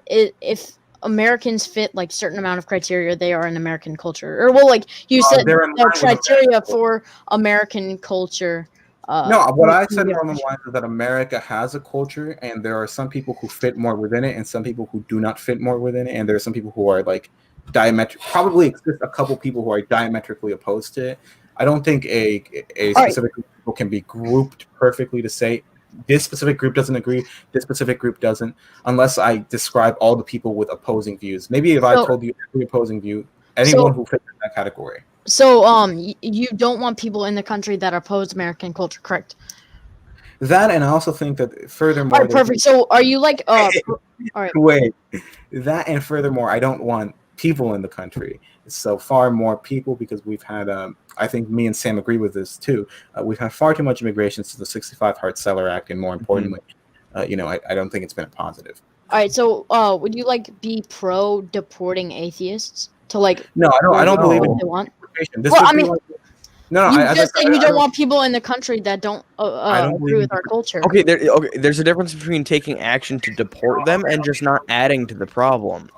[SPEAKER 3] if Americans fit like certain amount of criteria, they are an American culture. Or well, like you said, the criteria for American culture.
[SPEAKER 2] No, what I said along the lines is that America has a culture, and there are some people who fit more within it, and some people who do not fit more within it, and there are some people who are like probably exist a couple people who are diametrically opposed to it. I don't think a specific group of people can be grouped perfectly to say this specific group doesn't agree, this specific group doesn't, unless I describe all the people with opposing views. Maybe if I told you every opposing view, anyone who fits in that category.
[SPEAKER 3] So, you don't want people in the country that oppose American culture, correct?
[SPEAKER 2] That, and I also think that furthermore,
[SPEAKER 3] All right, perfect. So are you like all right?
[SPEAKER 2] wait, that and furthermore, I don't want people in the country. So far more people because we've had, I think me and Sam agree with this too. We've had far too much immigration since the 65 Hart-Celler Act, and more importantly, I don't think it's been a positive.
[SPEAKER 3] All right, so would you like be pro deporting atheists to like?
[SPEAKER 2] No, I don't believe in
[SPEAKER 3] what they want.
[SPEAKER 2] immigration. This
[SPEAKER 3] Well,
[SPEAKER 2] would
[SPEAKER 3] I
[SPEAKER 2] be
[SPEAKER 3] mean,
[SPEAKER 2] like, no,
[SPEAKER 3] you
[SPEAKER 2] as I
[SPEAKER 3] just
[SPEAKER 2] said,
[SPEAKER 3] said you
[SPEAKER 2] I
[SPEAKER 3] don't want people in the country that don't
[SPEAKER 2] I don't
[SPEAKER 3] agree
[SPEAKER 2] believe
[SPEAKER 3] with our culture.
[SPEAKER 5] Okay, there's a difference between taking action to deport them and just not adding to the problem.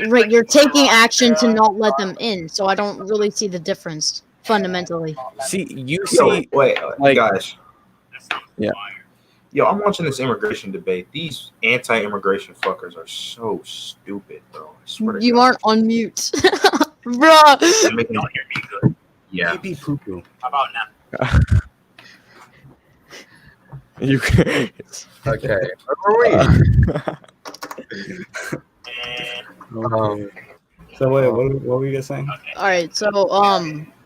[SPEAKER 3] Right, you're taking action to not let them in, so I don't really see the difference fundamentally.
[SPEAKER 5] See, you
[SPEAKER 4] Yo,
[SPEAKER 5] see,
[SPEAKER 4] wait,
[SPEAKER 5] like-
[SPEAKER 4] guys.
[SPEAKER 5] Yeah.
[SPEAKER 4] Yo, I'm watching this immigration debate. These anti-immigration fuckers are so stupid, bro. I swear to
[SPEAKER 3] You
[SPEAKER 4] God.
[SPEAKER 3] aren't on mute, bruh.
[SPEAKER 4] They're making- Yeah.
[SPEAKER 2] pee poo poo.
[SPEAKER 6] How about now?
[SPEAKER 5] you.
[SPEAKER 1] Okay, where were we?
[SPEAKER 2] So what were you guys saying?
[SPEAKER 3] All right, so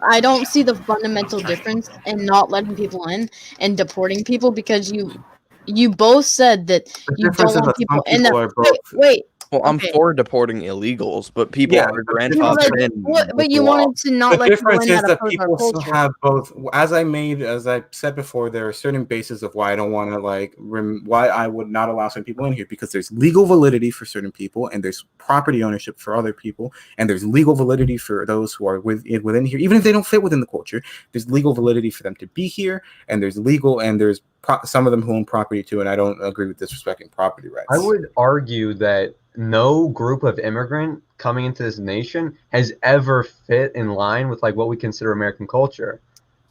[SPEAKER 3] I don't see the fundamental difference in not letting people in and deporting people because you both said that
[SPEAKER 2] The
[SPEAKER 3] you
[SPEAKER 2] difference
[SPEAKER 3] don't
[SPEAKER 2] is
[SPEAKER 3] want
[SPEAKER 2] that
[SPEAKER 3] people
[SPEAKER 2] some
[SPEAKER 3] in
[SPEAKER 2] people
[SPEAKER 3] the
[SPEAKER 2] are both.
[SPEAKER 3] wait.
[SPEAKER 5] Well, I'm
[SPEAKER 3] Okay.
[SPEAKER 5] for deporting illegals, but people
[SPEAKER 2] Yeah,
[SPEAKER 5] are
[SPEAKER 2] but
[SPEAKER 5] grandfathered in.
[SPEAKER 3] But
[SPEAKER 5] with
[SPEAKER 3] you
[SPEAKER 5] the law.
[SPEAKER 3] wanted to not
[SPEAKER 2] The
[SPEAKER 3] let people
[SPEAKER 2] difference
[SPEAKER 3] in
[SPEAKER 2] is
[SPEAKER 3] that
[SPEAKER 2] that
[SPEAKER 3] oppose our
[SPEAKER 2] people still
[SPEAKER 3] culture.
[SPEAKER 2] have both. As I said before, there are certain bases of why I don't want to why I would not allow certain people in here, because there's legal validity for certain people, and there's property ownership for other people, and there's legal validity for those who are within here, even if they don't fit within the culture. There's legal validity for them to be here, and there's some of them who own property too, and I don't agree with disrespecting property rights.
[SPEAKER 1] I would argue that no group of immigrant coming into this nation has ever fit in line with like what we consider American culture.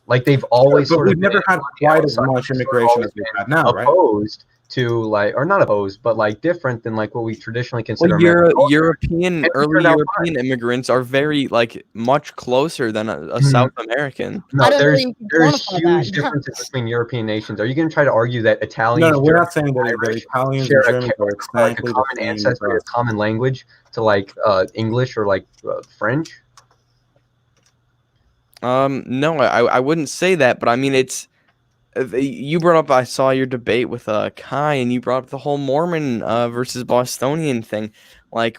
[SPEAKER 1] Like they've always
[SPEAKER 2] but
[SPEAKER 1] sort
[SPEAKER 2] we've
[SPEAKER 1] of
[SPEAKER 2] never
[SPEAKER 1] been
[SPEAKER 2] had
[SPEAKER 1] on the
[SPEAKER 2] quite as
[SPEAKER 1] outside,
[SPEAKER 2] much
[SPEAKER 1] sort of
[SPEAKER 2] immigration
[SPEAKER 1] always
[SPEAKER 2] as we've
[SPEAKER 1] been
[SPEAKER 2] had now, right?
[SPEAKER 1] opposed to like, or not opposed, but like different than like what we traditionally consider
[SPEAKER 5] Well,
[SPEAKER 1] American culture.
[SPEAKER 5] European,
[SPEAKER 1] It
[SPEAKER 5] early
[SPEAKER 1] turned out
[SPEAKER 5] European immigrants are very like much closer than a
[SPEAKER 1] Mhm.
[SPEAKER 5] South American.
[SPEAKER 1] No,
[SPEAKER 3] I don't
[SPEAKER 1] there's
[SPEAKER 3] think you can
[SPEAKER 1] there's
[SPEAKER 3] quantify
[SPEAKER 1] huge
[SPEAKER 3] that.
[SPEAKER 1] differences between European nations. Are you going to try to argue that Italians,
[SPEAKER 2] No, we're
[SPEAKER 1] Germans,
[SPEAKER 2] not saying that the
[SPEAKER 1] Irish
[SPEAKER 2] Italians
[SPEAKER 1] share
[SPEAKER 2] and
[SPEAKER 1] a,
[SPEAKER 2] Germans are
[SPEAKER 1] like a
[SPEAKER 2] exactly the
[SPEAKER 1] common
[SPEAKER 2] same as
[SPEAKER 1] ancestry, a
[SPEAKER 2] us.
[SPEAKER 1] common language to like English or like French?
[SPEAKER 5] No, I wouldn't say that, but I mean it's. You brought up. I saw your debate with Kai, and you brought up the whole Mormon versus Bostonian thing. Like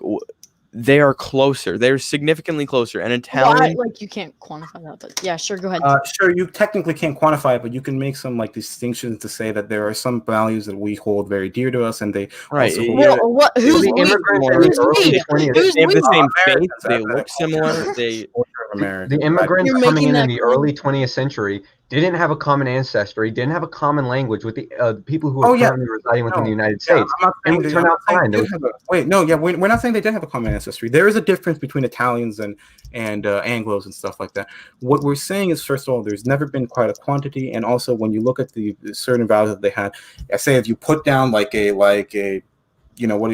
[SPEAKER 5] they are closer. They're significantly closer. And
[SPEAKER 3] Well,
[SPEAKER 5] Italian.
[SPEAKER 3] like you can't quantify that, but yeah, sure, go ahead.
[SPEAKER 2] Sure, you technically can't quantify it, but you can make some like distinctions to say that there are some values that we hold very dear to us, and they
[SPEAKER 5] Right.
[SPEAKER 2] also
[SPEAKER 5] yeah,
[SPEAKER 3] Well, what? Who's
[SPEAKER 1] the
[SPEAKER 3] we?
[SPEAKER 1] immigrants in
[SPEAKER 3] Who's
[SPEAKER 1] the early
[SPEAKER 3] we?
[SPEAKER 1] 20th
[SPEAKER 3] Who's
[SPEAKER 5] they have the
[SPEAKER 3] we?
[SPEAKER 5] same faith.
[SPEAKER 2] Americans,
[SPEAKER 5] They
[SPEAKER 2] that's
[SPEAKER 5] look similar. They.
[SPEAKER 2] culture of America.
[SPEAKER 1] The immigrants
[SPEAKER 3] You're
[SPEAKER 1] coming
[SPEAKER 3] making
[SPEAKER 1] in
[SPEAKER 3] that
[SPEAKER 1] the
[SPEAKER 3] claim?
[SPEAKER 1] early 20th century didn't have a common ancestry, didn't have a common language with the people who are
[SPEAKER 2] Oh, yeah.
[SPEAKER 1] currently residing within
[SPEAKER 2] No.
[SPEAKER 1] the United
[SPEAKER 2] Yeah,
[SPEAKER 1] States.
[SPEAKER 2] I'm not
[SPEAKER 1] And
[SPEAKER 2] saying
[SPEAKER 1] we
[SPEAKER 2] they-
[SPEAKER 1] turned
[SPEAKER 2] I'm
[SPEAKER 1] out
[SPEAKER 2] not saying
[SPEAKER 1] fine.
[SPEAKER 2] they didn't have a- Wait, no, yeah, we're not saying they didn't have a common ancestry. There is a difference between Italians and Anglos and stuff like that. What we're saying is, first of all, there's never been quite a quantity, and also when you look at the certain values that they had, I say if you put down like a what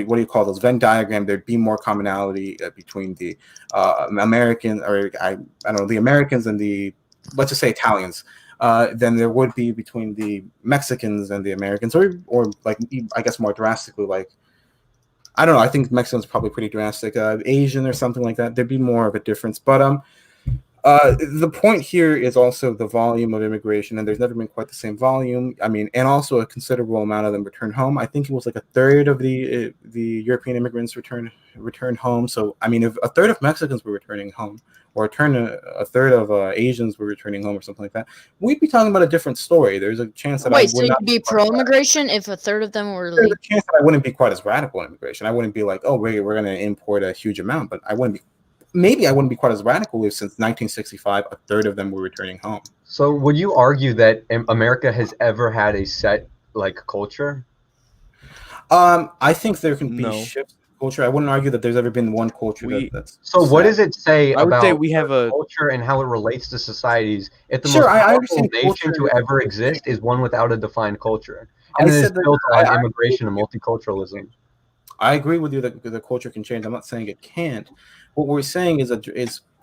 [SPEAKER 2] do you call those Venn diagram, there'd be more commonality between the American, or I don't know, the Americans and the, let's just say, Italians, than there would be between the Mexicans and the Americans, or like, I guess more drastically, like, I don't know, I think Mexican's probably pretty drastic, Asian or something like that, there'd be more of a difference. But the point here is also the volume of immigration, and there's never been quite the same volume. I mean, and also a considerable amount of them return home. I think it was like a third of the European immigrants return home. So I mean, if a third of Mexicans were returning home, or a third of Asians were returning home, or something like that, we'd be talking about a different story. There's a chance that
[SPEAKER 3] Wait,
[SPEAKER 2] I
[SPEAKER 3] so
[SPEAKER 2] would
[SPEAKER 3] you'd
[SPEAKER 2] not
[SPEAKER 3] be pro-immigration if a third of them were
[SPEAKER 2] There's
[SPEAKER 3] legal?
[SPEAKER 2] a chance that I wouldn't be quite as radical in immigration. I wouldn't be like, oh, we're going to import a huge amount, but I wouldn't be. Maybe I wouldn't be quite as radical if since 1965, a third of them were returning home.
[SPEAKER 1] So would you argue that America has ever had a set like culture?
[SPEAKER 2] I think there can be
[SPEAKER 5] No.
[SPEAKER 2] shifts in culture. I wouldn't argue that there's ever been one culture that's.
[SPEAKER 1] So what
[SPEAKER 2] set.
[SPEAKER 1] does it say
[SPEAKER 5] I would
[SPEAKER 1] about
[SPEAKER 5] say we have a.
[SPEAKER 1] culture and how it relates to societies if the
[SPEAKER 2] Sure,
[SPEAKER 1] most
[SPEAKER 2] I
[SPEAKER 1] powerful
[SPEAKER 2] understand
[SPEAKER 1] nation
[SPEAKER 2] culture
[SPEAKER 1] to
[SPEAKER 2] is-
[SPEAKER 1] ever exist is one without a defined culture?
[SPEAKER 2] I
[SPEAKER 1] And it is
[SPEAKER 2] said that-
[SPEAKER 1] built on
[SPEAKER 2] I-
[SPEAKER 1] immigration and multiculturalism.
[SPEAKER 2] I agree with you that the culture can change. I'm not saying it can't. What we're saying is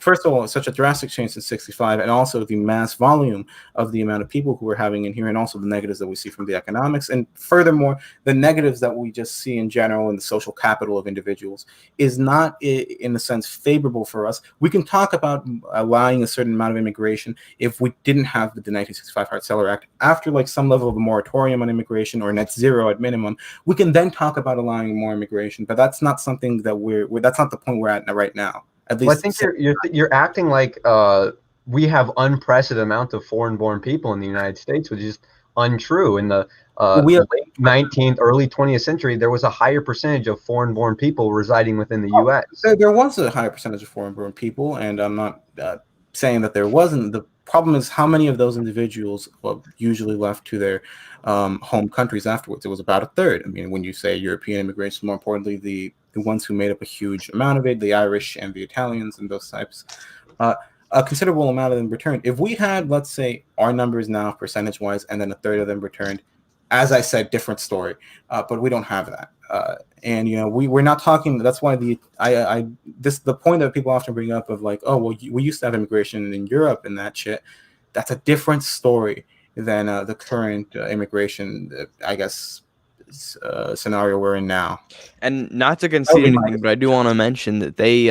[SPEAKER 2] first of all, such a drastic change since 65, and also the mass volume of the amount of people who we're having in here, and also the negatives that we see from the economics, and furthermore, the negatives that we just see in general in the social capital of individuals is not, in a sense, favorable for us. We can talk about allowing a certain amount of immigration if we didn't have the 1965 Hart-Celler Act. After like some level of a moratorium on immigration or net zero at minimum, we can then talk about allowing more immigration, but that's not something that that's not the point we're at right now. At least
[SPEAKER 1] Well, I think you're acting like we have unprecedented amount of foreign-born people in the United States, which is untrue. In the late 19th, early 20th century, there was a higher percentage of foreign-born people residing within the U.S.
[SPEAKER 2] There was a higher percentage of foreign-born people, and I'm not saying that there wasn't. The problem is how many of those individuals usually left to their home countries afterwards. It was about a third. I mean, when you say European immigration, more importantly, the ones who made up a huge amount of it, the Irish and the Italians and those types, a considerable amount of them returned. If we had, let's say, our numbers now percentage-wise, and then a third of them returned, as I said, different story. But we don't have that. And we're not talking. That's why the point that people often bring up of like, oh well, we used to have immigration in Europe and that shit. That's a different story than the current immigration, I guess, scenario we're in now.
[SPEAKER 5] And not to concede anything, but I do want to mention that they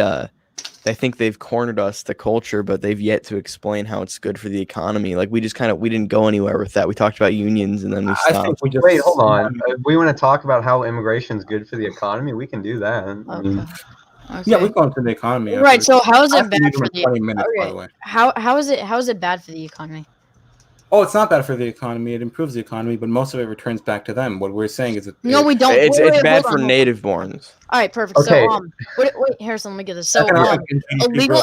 [SPEAKER 5] think they've cornered us, the culture, but they've yet to explain how it's good for the economy. Like we didn't go anywhere with that. We talked about unions and then we stopped.
[SPEAKER 2] I think
[SPEAKER 1] wait, hold on. If we want to talk about how immigration is good for the economy, we can do that. I mean,
[SPEAKER 3] Okay.
[SPEAKER 2] Yeah, we go into the economy.
[SPEAKER 3] Right. So how is it bad for the
[SPEAKER 2] 20 minutes,
[SPEAKER 3] okay.
[SPEAKER 2] by the way.
[SPEAKER 3] How is it bad for the economy?
[SPEAKER 2] Oh, it's not bad for the economy. It improves the economy, but most of it returns back to them. What we're saying is
[SPEAKER 3] No, we don't.
[SPEAKER 5] It's bad for native borns.
[SPEAKER 3] All right, perfect.
[SPEAKER 1] Okay.
[SPEAKER 3] So wait, Harrison, let me get this. So illegal.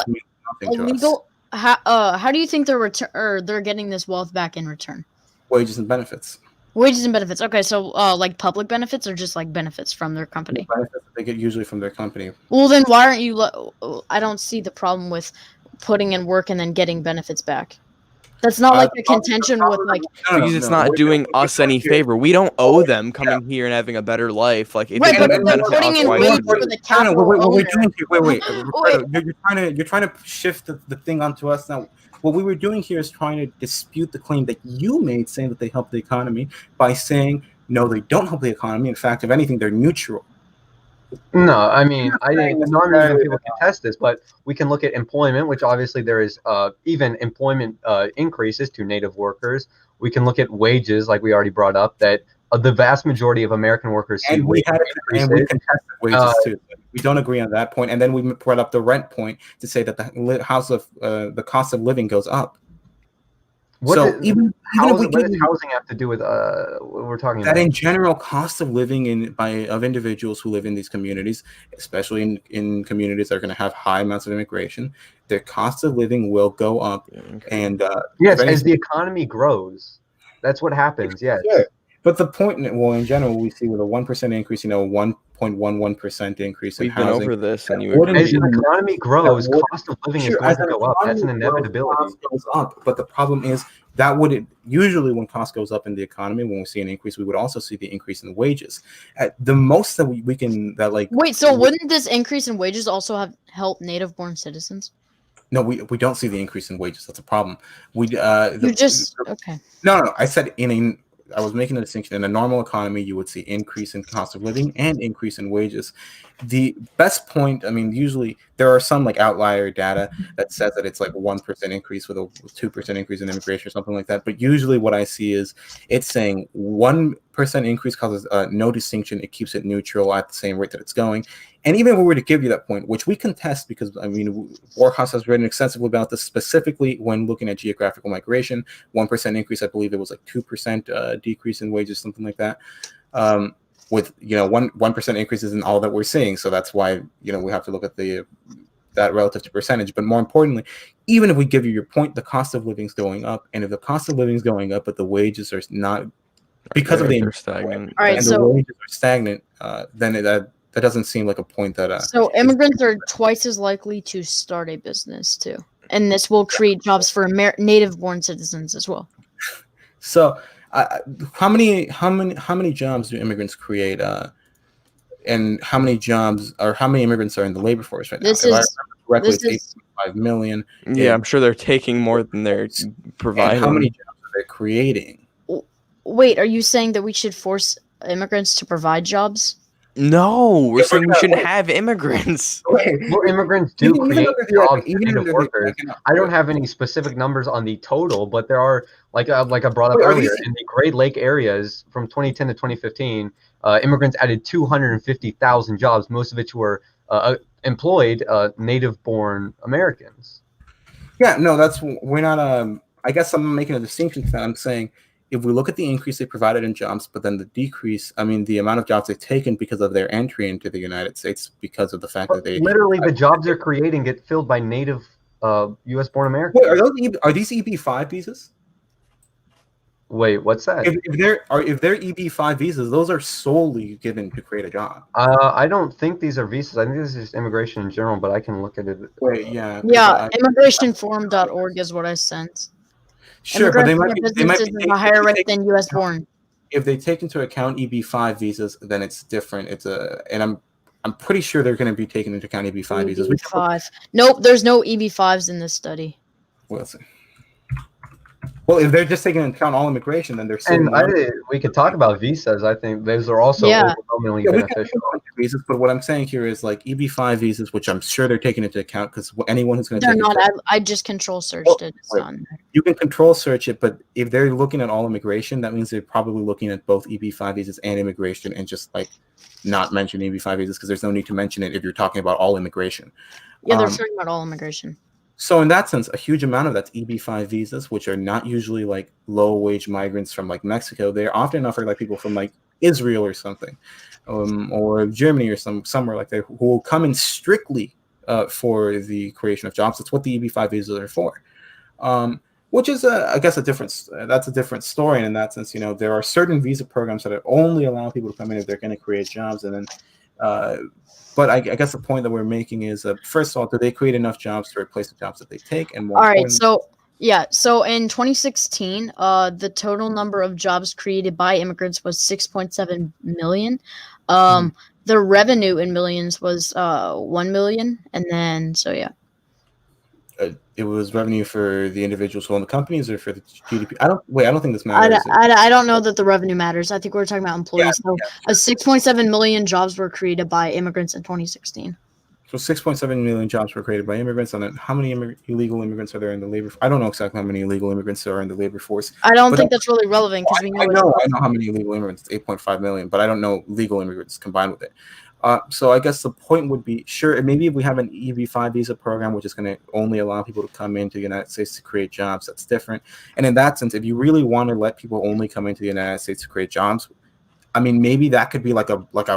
[SPEAKER 3] How do you think they're getting this wealth back in return?
[SPEAKER 2] Wages and benefits.
[SPEAKER 3] Wages and benefits. Okay, so like public benefits or just like benefits from their company?
[SPEAKER 2] The benefits that they get usually from their company.
[SPEAKER 3] Well, then why aren't you? I don't see the problem with putting in work and then getting benefits back. That's not like a contention with like
[SPEAKER 5] because it's not doing us any favor. We don't owe them coming here and having a better life. Like
[SPEAKER 3] right, but they're putting in wages for the capital owner.
[SPEAKER 2] You're trying to shift the thing onto us now. What we were doing here is trying to dispute the claim that you made, saying that they help the economy, by saying no, they don't help the economy. In fact, if anything, they're neutral.
[SPEAKER 1] No, I mean, I think normally people contest this, but we can look at employment, which obviously there is even employment increases to native workers. We can look at wages, like we already brought up, that the vast majority of American workers see wage increases.
[SPEAKER 2] And we contested wages too. We don't agree on that point. And then we brought up the rent point to say that the cost of living goes up.
[SPEAKER 1] What does housing have to do with what we're talking about?
[SPEAKER 2] That in general, cost of living of individuals who live in these communities, especially in communities that are going to have high amounts of immigration, their cost of living will go up. And
[SPEAKER 1] yes, as the economy grows, that's what happens. Yes.
[SPEAKER 2] Yeah. But the point, well, in general, we see with a 1% increase, 1.11% increase in housing.
[SPEAKER 5] We've been over this, and
[SPEAKER 1] as the economy grows, cost of living is going to go up. That's an inevitability.
[SPEAKER 2] Cost goes up, but the problem is that usually when cost goes up in the economy, when we see an increase, we would also see the increase in wages. At the most that we can
[SPEAKER 3] wait. So wouldn't this increase in wages also have helped native-born citizens?
[SPEAKER 2] No, we don't see the increase in wages. That's a problem.
[SPEAKER 3] Okay.
[SPEAKER 2] No. I said I was making a distinction. In a normal economy, you would see increase in cost of living and increase in wages. The best point, I mean, usually there are some like outlier data that says that it's like 1% increase with a 2% increase in immigration or something like that. But usually what I see is it's saying 1% increase causes no distinction. It keeps it neutral at the same rate that it's going. And even if we were to give you that point, which we contest because, I mean, Warhouse has written extensively about this, specifically when looking at geographical migration, 1% increase, I believe it was like 2% decrease in wages, something like that. With 1% increase isn't all that we're seeing, so that's why we have to look at that relative to percentage. But more importantly, even if we give you your point, the cost of living is going up, and if the cost of living is going up, but the wages are not because of the
[SPEAKER 5] stagnant,
[SPEAKER 3] all right,
[SPEAKER 2] and
[SPEAKER 3] so
[SPEAKER 2] the wages are stagnant, then that doesn't seem like a point that.
[SPEAKER 3] So immigrants are twice as likely to start a business too, and this will create jobs for native-born citizens as well.
[SPEAKER 2] So. How many jobs do immigrants create, and how many immigrants are in the labor force right now?
[SPEAKER 3] This
[SPEAKER 2] If I
[SPEAKER 3] is
[SPEAKER 2] remember correctly,
[SPEAKER 3] This
[SPEAKER 2] it's
[SPEAKER 3] is
[SPEAKER 2] 8.5 million.
[SPEAKER 5] Yeah, I'm sure they're taking more than they're
[SPEAKER 2] And
[SPEAKER 5] providing.
[SPEAKER 2] how many jobs are they creating?
[SPEAKER 3] wait. Are you saying that we should force immigrants to provide jobs?
[SPEAKER 5] No, we're
[SPEAKER 2] Yeah,
[SPEAKER 5] saying we shouldn't have immigrants.
[SPEAKER 1] Well, immigrants do
[SPEAKER 2] Even
[SPEAKER 1] create
[SPEAKER 2] under
[SPEAKER 1] jobs
[SPEAKER 2] the
[SPEAKER 1] for native
[SPEAKER 2] under the
[SPEAKER 1] workers.
[SPEAKER 2] economic,
[SPEAKER 1] I don't have any specific numbers on the total, but there are, like I brought up
[SPEAKER 2] Wait, are
[SPEAKER 1] earlier,
[SPEAKER 2] these-
[SPEAKER 1] in the Great Lake areas from 2010 to 2015, immigrants added 250,000 jobs, most of which were employed native-born Americans.
[SPEAKER 2] Yeah, no, we're not. I guess I'm making a distinction. I'm saying if we look at the increase they provided in jobs, but then the decrease, I mean, the amount of jobs they've taken because of their entry into the United States, because of the fact that
[SPEAKER 1] But
[SPEAKER 2] they
[SPEAKER 1] literally, the jobs they're creating get filled by native U.S.-born
[SPEAKER 2] wait,
[SPEAKER 1] Americans.
[SPEAKER 2] are these EB-5 visas?
[SPEAKER 1] Wait, what's that?
[SPEAKER 2] If they're EB-5 visas, those are solely given to create a job.
[SPEAKER 1] I don't think these are visas. I think this is just immigration in general, but I can look at it.
[SPEAKER 2] Wait, yeah,
[SPEAKER 3] Yeah, immigrationforum.org is what I sent.
[SPEAKER 2] sure, but
[SPEAKER 3] Immigrants and their businesses is a higher rate than U.S. born.
[SPEAKER 2] if they take into account EB-5 visas, then it's different. And I'm pretty sure they're going to be taken into account EB-5 visas.
[SPEAKER 3] EB5. Nope, there's no EB5s in this study.
[SPEAKER 2] We'll see. Well, if they're just taking into account all immigration, then they're
[SPEAKER 1] And
[SPEAKER 2] still.
[SPEAKER 1] we could talk about visas. I think those are also
[SPEAKER 3] Yeah.
[SPEAKER 1] overwhelmingly
[SPEAKER 2] Yeah, we
[SPEAKER 1] beneficial.
[SPEAKER 2] can go into visas, but what I'm saying here is like EB-5 visas, which I'm sure they're taking into account because anyone who's going to
[SPEAKER 3] They're
[SPEAKER 2] take
[SPEAKER 3] not.
[SPEAKER 2] it,
[SPEAKER 3] I just control searched it. It's
[SPEAKER 2] wait.
[SPEAKER 3] not in there.
[SPEAKER 2] you can control search it, but if they're looking at all immigration, that means they're probably looking at both EB-5 visas and immigration, and just like not mention EB-5 visas because there's no need to mention it if you're talking about all immigration.
[SPEAKER 3] Yeah, they're talking about all immigration.
[SPEAKER 2] So in that sense, a huge amount of that's EB-5 visas, which are not usually like low-wage migrants from like Mexico. They're often offered like people from like Israel or something, or Germany or somewhere like that, who will come in strictly for the creation of jobs. That's what the EB-5 visas are for. Which is, I guess, that's a different story. And in that sense, there are certain visa programs that only allow people to come in if they're going to create jobs, and then. But I guess the point that we're making is, first of all, do they create enough jobs to replace the jobs that they take? And more
[SPEAKER 3] All right,
[SPEAKER 2] importantly,
[SPEAKER 3] so in 2016, the total number of jobs created by immigrants was 6.7 million. The revenue in millions was 1 million, and then
[SPEAKER 2] it was revenue for the individuals who own the companies or for the GDP. I don't think this matters.
[SPEAKER 3] I don't know that the revenue matters. I think we're talking about employees. So 6.7 million jobs were created by immigrants in 2016.
[SPEAKER 2] So 6.7 million jobs were created by immigrants. And then how many illegal immigrants are there in the labor? I don't know exactly how many illegal immigrants there are in the labor force.
[SPEAKER 3] I don't think that's really relevant because we know.
[SPEAKER 2] I know how many illegal immigrants. It's 8.5 million, but I don't know legal immigrants combined with it. So I guess the point would be, sure, maybe if we have an EB-5 visa program, which is going to only allow people to come into the United States to create jobs, that's different. And in that sense, if you really want to let people only come into the United States to create jobs, I mean, maybe that could be like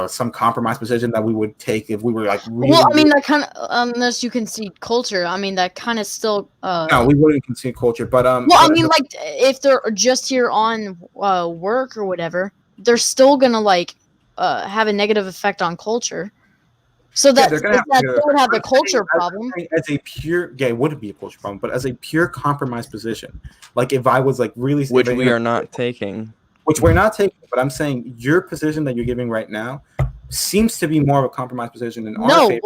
[SPEAKER 2] some compromise position that we would take if we were like really.
[SPEAKER 3] Well, I mean, that kind of, unless you concede culture, I mean, that kind of still.
[SPEAKER 2] No, we wouldn't concede culture, but
[SPEAKER 3] Well, I mean, like if they're just here on work or whatever, they're still gonna have a negative effect on culture. So that would have the culture problem.
[SPEAKER 2] As a pure, it wouldn't be a culture problem, but as a pure compromise position, like if I was like really,
[SPEAKER 5] which we are not taking.
[SPEAKER 2] Which we're not taking, but I'm saying your position that you're giving right now seems to be more of a compromise position in our favor.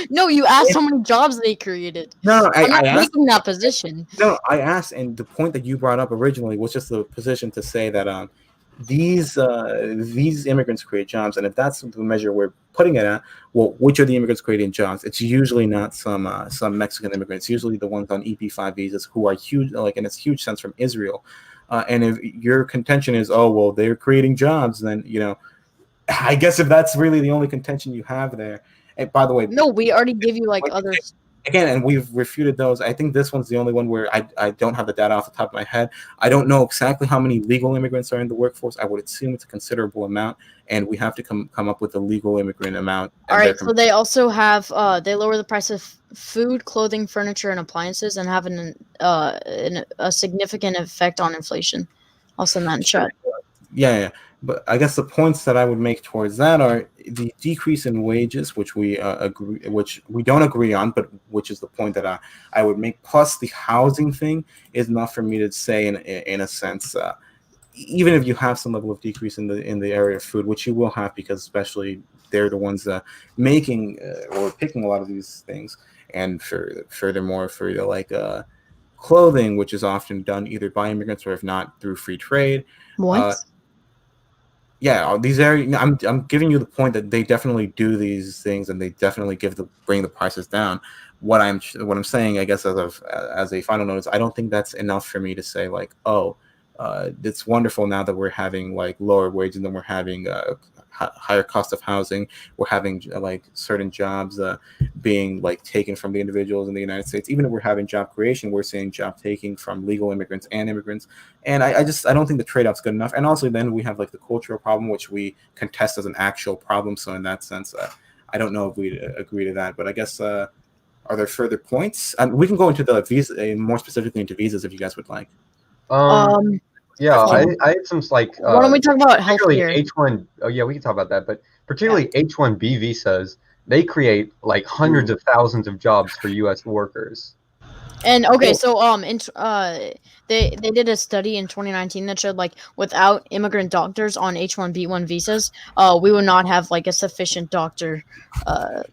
[SPEAKER 3] No, you asked how many jobs they created.
[SPEAKER 2] No,
[SPEAKER 3] I'm not taking that position.
[SPEAKER 2] No, I asked, and the point that you brought up originally was just the position to say that these immigrants create jobs, and if that's the measure we're putting it at, well, which are the immigrants creating jobs? It's usually not some Mexican immigrants. Usually the ones on EP5 visas who are huge, like in a huge sense from Israel. And if your contention is, oh, well, they're creating jobs, then, I guess if that's really the only contention you have there. And by the way,
[SPEAKER 3] no, we already give you others.
[SPEAKER 2] Again, and we've refuted those. I think this one's the only one where I don't have the data off the top of my head. I don't know exactly how many legal immigrants are in the workforce. I would assume it's a considerable amount, and we have to come up with a legal immigrant amount.
[SPEAKER 3] All right, so they also have they lower the price of food, clothing, furniture, and appliances, and have a significant effect on inflation. I'll send that in chat.
[SPEAKER 2] Yeah. But I guess the points that I would make towards that are the decrease in wages, which we don't agree on, but which is the point that I would make. Plus, the housing thing is enough for me to say, in a sense, even if you have some level of decrease in the area of food, which you will have because especially they're the ones making or picking a lot of these things. and furthermore for clothing, which is often done either by immigrants or if not through free trade.
[SPEAKER 3] What?
[SPEAKER 2] Yeah, these areas. I'm giving you the point that they definitely do these things, and they definitely bring the prices down. What I'm saying, I guess, as a final note, is I don't think that's enough for me to say like, oh, it's wonderful now that we're having like lower wages and then we're having higher cost of housing. We're having like certain jobs being like taken from the individuals in the United States. Even if we're having job creation, we're seeing job taking from legal immigrants and immigrants. And I don't think the trade-off's good enough. And also then we have like the cultural problem, which we contest as an actual problem. So in that sense, I don't know if we agree to that. But I guess are there further points? We can go into the visa more specifically into visas if you guys would like.
[SPEAKER 1] Yeah,
[SPEAKER 3] Um,
[SPEAKER 1] I had some like
[SPEAKER 3] Why don't we talk about
[SPEAKER 1] particularly
[SPEAKER 3] healthcare?
[SPEAKER 1] H1. Oh yeah, we can talk about that. But particularly H1B visas, they create like hundreds of thousands of jobs for U.S. workers.
[SPEAKER 3] And okay,
[SPEAKER 2] Cool.
[SPEAKER 3] so they did a study in 2019 that showed like without immigrant doctors on H1B1 visas, we would not have like a sufficient doctor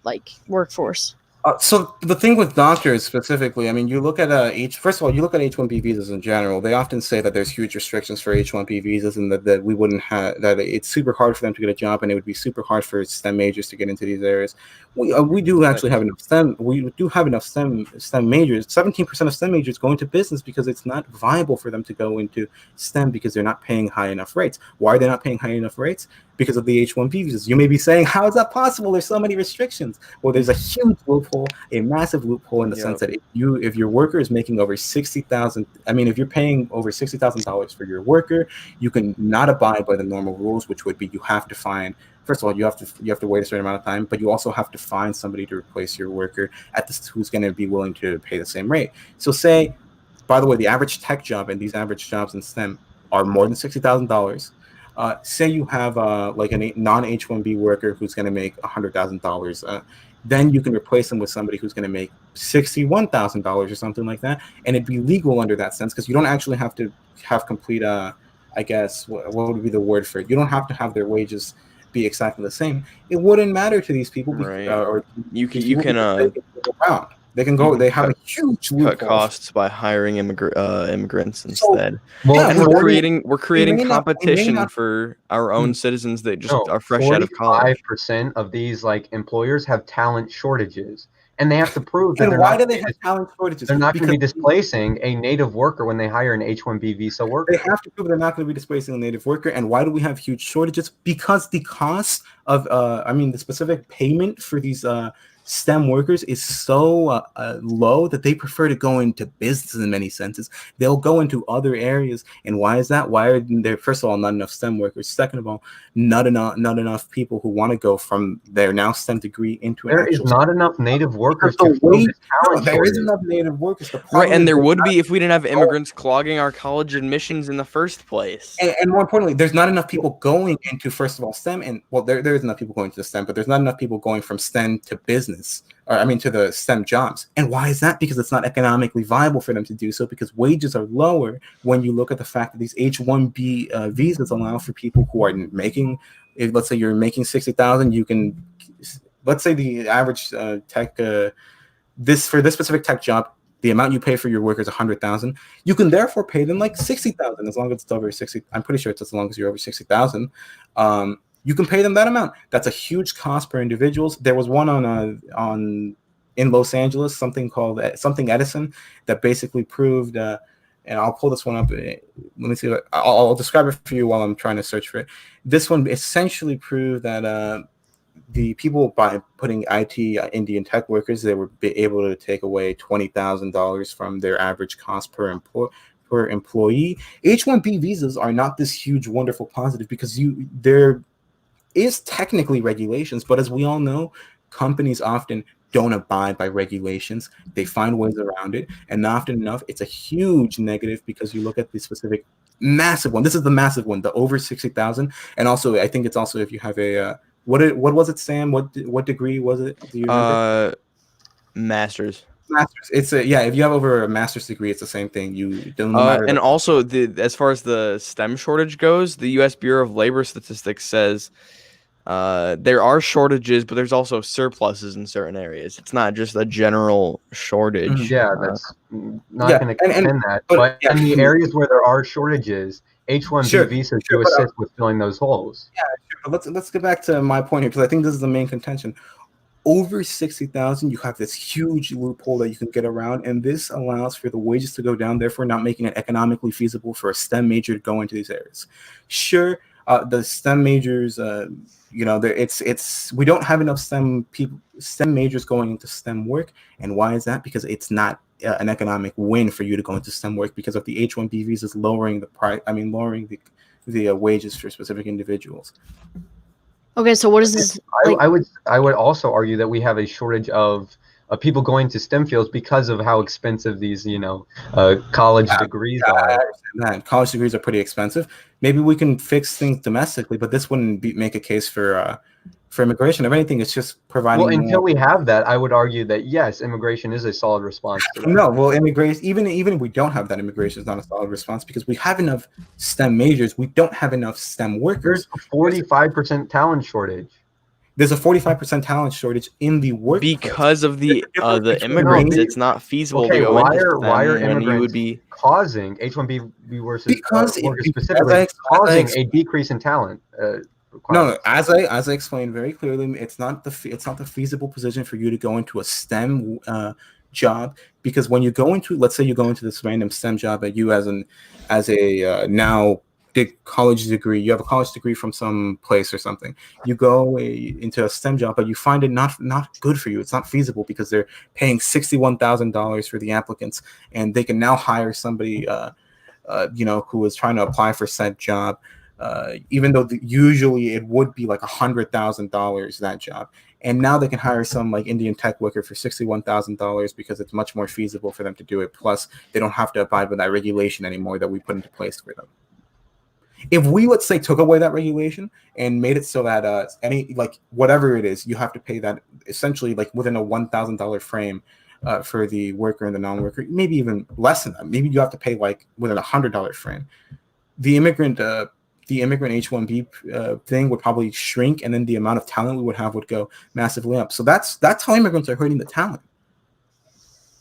[SPEAKER 3] like workforce.
[SPEAKER 2] So the thing with doctors specifically, I mean, you look at first of all, you look at H-1B visas in general. They often say that there's huge restrictions for H-1B visas, and that we wouldn't have that it's super hard for them to get a job, and it would be super hard for STEM majors to get into these areas. We do actually have enough STEM. We do have enough STEM majors. 17% of STEM majors go into business because it's not viable for them to go into STEM because they're not paying high enough rates. Why are they not paying high enough rates? Because of the H-1B visas. You may be saying, how is that possible? There's so many restrictions. Well, there's a huge loophole, a massive loophole in the sense that if your worker is making over $60,000, I mean, if you're paying over $60,000 for your worker, you can not abide by the normal rules, which would be you have to find. First of all, you have to wait a certain amount of time, but you also have to find somebody to replace your worker who's going to be willing to pay the same rate. So say, by the way, the average tech job and these average jobs in STEM are more than $60,000. Say you have like a non-H-1B worker who's going to make $100,000. Then you can replace them with somebody who's going to make $61,000 or something like that, and it'd be legal under that sense because you don't actually have to have complete. I guess what would be the word for it? You don't have to have their wages be exactly the same. It wouldn't matter to these people,
[SPEAKER 5] Right.
[SPEAKER 2] or
[SPEAKER 5] You can
[SPEAKER 2] go around. They can go. They have a huge loophole.
[SPEAKER 5] cut costs by hiring immigrants instead.
[SPEAKER 1] Well,
[SPEAKER 5] And we're creating
[SPEAKER 2] may not-
[SPEAKER 5] competition for our own citizens that just are fresh out of college.
[SPEAKER 1] 45% of these like employers have talent shortages, and they have to prove that
[SPEAKER 2] And
[SPEAKER 1] they're
[SPEAKER 2] why
[SPEAKER 1] not
[SPEAKER 2] do they have talent shortages?
[SPEAKER 1] they're not going to be
[SPEAKER 2] Because
[SPEAKER 1] displacing a native worker when they hire an H-1B visa worker.
[SPEAKER 2] they have to prove they're not going to be displacing a native worker. And why do we have huge shortages? Because the cost of, the specific payment for these STEM workers is so low that they prefer to go into business in many senses. They'll go into other areas. And why is that? Why are there, first of all, not enough STEM workers? Second of all, not enough people who want to go from their now STEM degree into
[SPEAKER 1] There is not enough native workers to fill this talent
[SPEAKER 2] there is
[SPEAKER 1] shortage.
[SPEAKER 2] enough native workers.
[SPEAKER 5] Right, and there would be if we didn't have immigrants clogging our college admissions in the first place.
[SPEAKER 2] And more importantly, there's not enough people going into, first of all, STEM. And well, there is enough people going to the STEM, but there's not enough people going from STEM to business, to the STEM jobs. And why is that? Because it's not economically viable for them to do so, because wages are lower when you look at the fact that these H-1B visas allow for people who are making, if let's say you're making 60,000, you can, let's say the average tech, for this specific tech job, the amount you pay for your workers 100,000. You can therefore pay them like 60,000 as long as it's over 60. I'm pretty sure it's as long as you're over 60,000. You can pay them that amount. That's a huge cost per individuals. There was one in Los Angeles, something Edison, that basically proved. And I'll pull this one up. Let me see. I'll describe it for you while I'm trying to search for it. This one essentially proved that the people, by putting IT Indian tech workers, they were able to take away $20,000 from their average cost per employee. H-1B visas are not this huge, wonderful positive because there is technically regulations, but as we all know, companies often don't abide by regulations. They find ways around it, and often enough, it's a huge negative because you look at the specific massive one. This is the massive one, the over 60,000, and also I think it's also if you have a what was it, Sam? What degree was it? Do you remember?
[SPEAKER 5] Master's.
[SPEAKER 2] It's if you have over a master's degree, it's the same thing. You don't matter.
[SPEAKER 5] And also as far as the STEM shortage goes, the U.S. Bureau of Labor Statistics says there are shortages, but there's also surpluses in certain areas. It's not just a general shortage.
[SPEAKER 1] Yeah, that's not
[SPEAKER 2] Yeah,
[SPEAKER 1] going to
[SPEAKER 2] and
[SPEAKER 1] contend that.
[SPEAKER 2] but
[SPEAKER 1] But
[SPEAKER 2] yeah,
[SPEAKER 1] in the areas where there are shortages, H-1B
[SPEAKER 2] sure,
[SPEAKER 1] visas
[SPEAKER 2] sure,
[SPEAKER 1] do
[SPEAKER 2] but
[SPEAKER 1] assist with filling those holes.
[SPEAKER 2] let's get back to my point here because I think this is the main contention. Over 60,000, you have this huge loophole that you can get around, and this allows for the wages to go down, therefore not making it economically feasible for a STEM major to go into these areas. Sure, the STEM majors, it's we don't have enough STEM majors going into STEM work, and why is that? Because it's not an economic win for you to go into STEM work because of the H-1B visas lowering the price. I mean, lowering the wages for specific individuals.
[SPEAKER 3] Okay, so what is this like?
[SPEAKER 1] I would also argue that we have a shortage of people going to STEM fields because of how expensive these college degrees
[SPEAKER 2] I
[SPEAKER 1] are.
[SPEAKER 2] understand that. College degrees are pretty expensive. Maybe we can fix things domestically, but this wouldn't make a case for immigration. If anything, it's just
[SPEAKER 1] Well,
[SPEAKER 2] providing
[SPEAKER 1] until
[SPEAKER 2] more.
[SPEAKER 1] we have that, I would argue that yes, immigration is a solid response to that.
[SPEAKER 2] No, well, immigration. Even if we don't have that, immigration is not a solid response because we have enough STEM majors. We don't have enough STEM workers.
[SPEAKER 1] There's a 45% talent shortage.
[SPEAKER 2] There's a 45% talent shortage in the workplace
[SPEAKER 5] Because of the
[SPEAKER 2] between
[SPEAKER 5] immigrants,
[SPEAKER 1] No,
[SPEAKER 5] it's not feasible
[SPEAKER 1] Okay,
[SPEAKER 5] to go
[SPEAKER 1] why
[SPEAKER 5] into
[SPEAKER 1] are
[SPEAKER 5] STEM when you would
[SPEAKER 1] immigrants
[SPEAKER 5] be.
[SPEAKER 1] causing H-1B versus
[SPEAKER 2] because
[SPEAKER 1] workers
[SPEAKER 2] as
[SPEAKER 1] specifically
[SPEAKER 2] I
[SPEAKER 1] causing
[SPEAKER 2] explained,
[SPEAKER 1] a decrease in talent
[SPEAKER 2] no,
[SPEAKER 1] requirements?
[SPEAKER 2] as I explained very clearly, it's not the feasible position for you to go into a STEM job because when you go into, let's say you go into this random STEM job that you as a now college degree, you have a college degree from some place or something. You go into a STEM job, but you find it not good for you. It's not feasible because they're paying $61,000 for the applicants, and they can now hire somebody who is trying to apply for said job. Even though usually it would be like $100,000 that job, and now they can hire some like Indian tech worker for $61,000 because it's much more feasible for them to do it. Plus, they don't have to abide by that regulation anymore that we put into place for them. If we, let's say, took away that regulation and made it so that any like whatever it is, you have to pay that essentially like within a $1,000 frame. For the worker and the non-worker, maybe even less than that. Maybe you have to pay like within $100 frame. The immigrant H-1B thing would probably shrink, and then the amount of talent we would have would go massively up. So that's how immigrants are hurting the talent.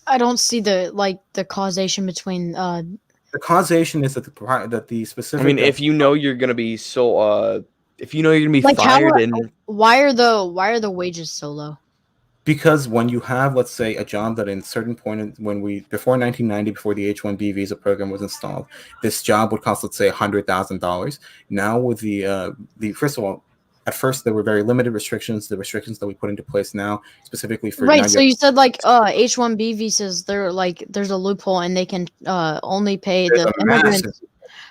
[SPEAKER 3] I don't see the causation between
[SPEAKER 2] The causation is that the specific.
[SPEAKER 5] I mean, if you know you're gonna be if you know you're gonna be
[SPEAKER 3] like
[SPEAKER 5] fired and
[SPEAKER 3] why are the wages so low?
[SPEAKER 2] Because when you have, let's say, a job that in certain point before 1990, before the H-1B visa program was installed, this job would cost, let's say, $100,000. Now with the first of all, at first there were very limited restrictions. The restrictions that we put into place now, specifically for
[SPEAKER 3] Right. So you said like H-1B visas, they're like there's a loophole and they can only pay the immigrants.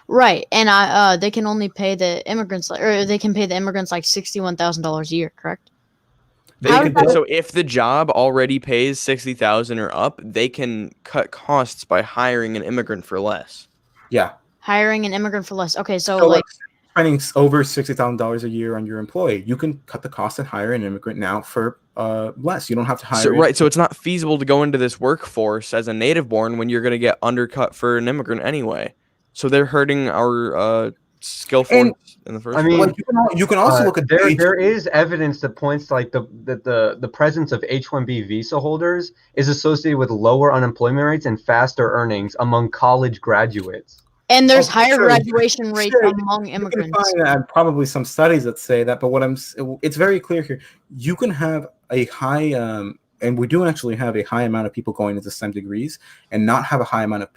[SPEAKER 3] Right, and they can only pay the immigrants or they can pay the immigrants like $61,000 a year, correct?
[SPEAKER 5] so if the job already pays 60,000 or up, they can cut costs by hiring an immigrant for less.
[SPEAKER 2] Yeah,
[SPEAKER 3] hiring an immigrant for less. Okay, so
[SPEAKER 2] like spending over $60,000 a year on your employee, you can cut the cost and hire an immigrant now for less. You don't have to hire.
[SPEAKER 5] So it's not feasible to go into this workforce as a native born when you're going to get undercut for an immigrant anyway. So they're hurting our skill force in the first place.
[SPEAKER 2] Like you can also look at
[SPEAKER 1] there is evidence that points to like the presence of H-1B visa holders is associated with lower unemployment rates and faster earnings among college graduates.
[SPEAKER 3] And there's higher graduation rates among immigrants.
[SPEAKER 2] You can find probably some studies that say that, but it's very clear here. You can have a high and we do actually have a high amount of people going into STEM degrees and not have a high amount of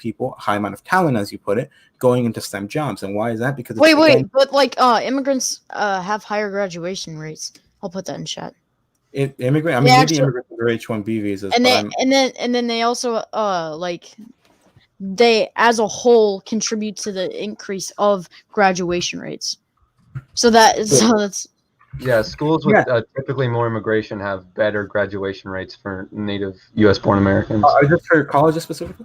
[SPEAKER 2] talent, as you put it, going into STEM jobs. And why is that? Because
[SPEAKER 3] but like immigrants have higher graduation rates. I'll put that in chat.
[SPEAKER 2] Maybe immigrants are H-1B visas,
[SPEAKER 3] and then they also they as a whole contribute to the increase of graduation rates. So that's
[SPEAKER 1] yeah, schools with typically more immigration have better graduation rates for native U.S.-born Americans.
[SPEAKER 2] Is this for colleges specifically?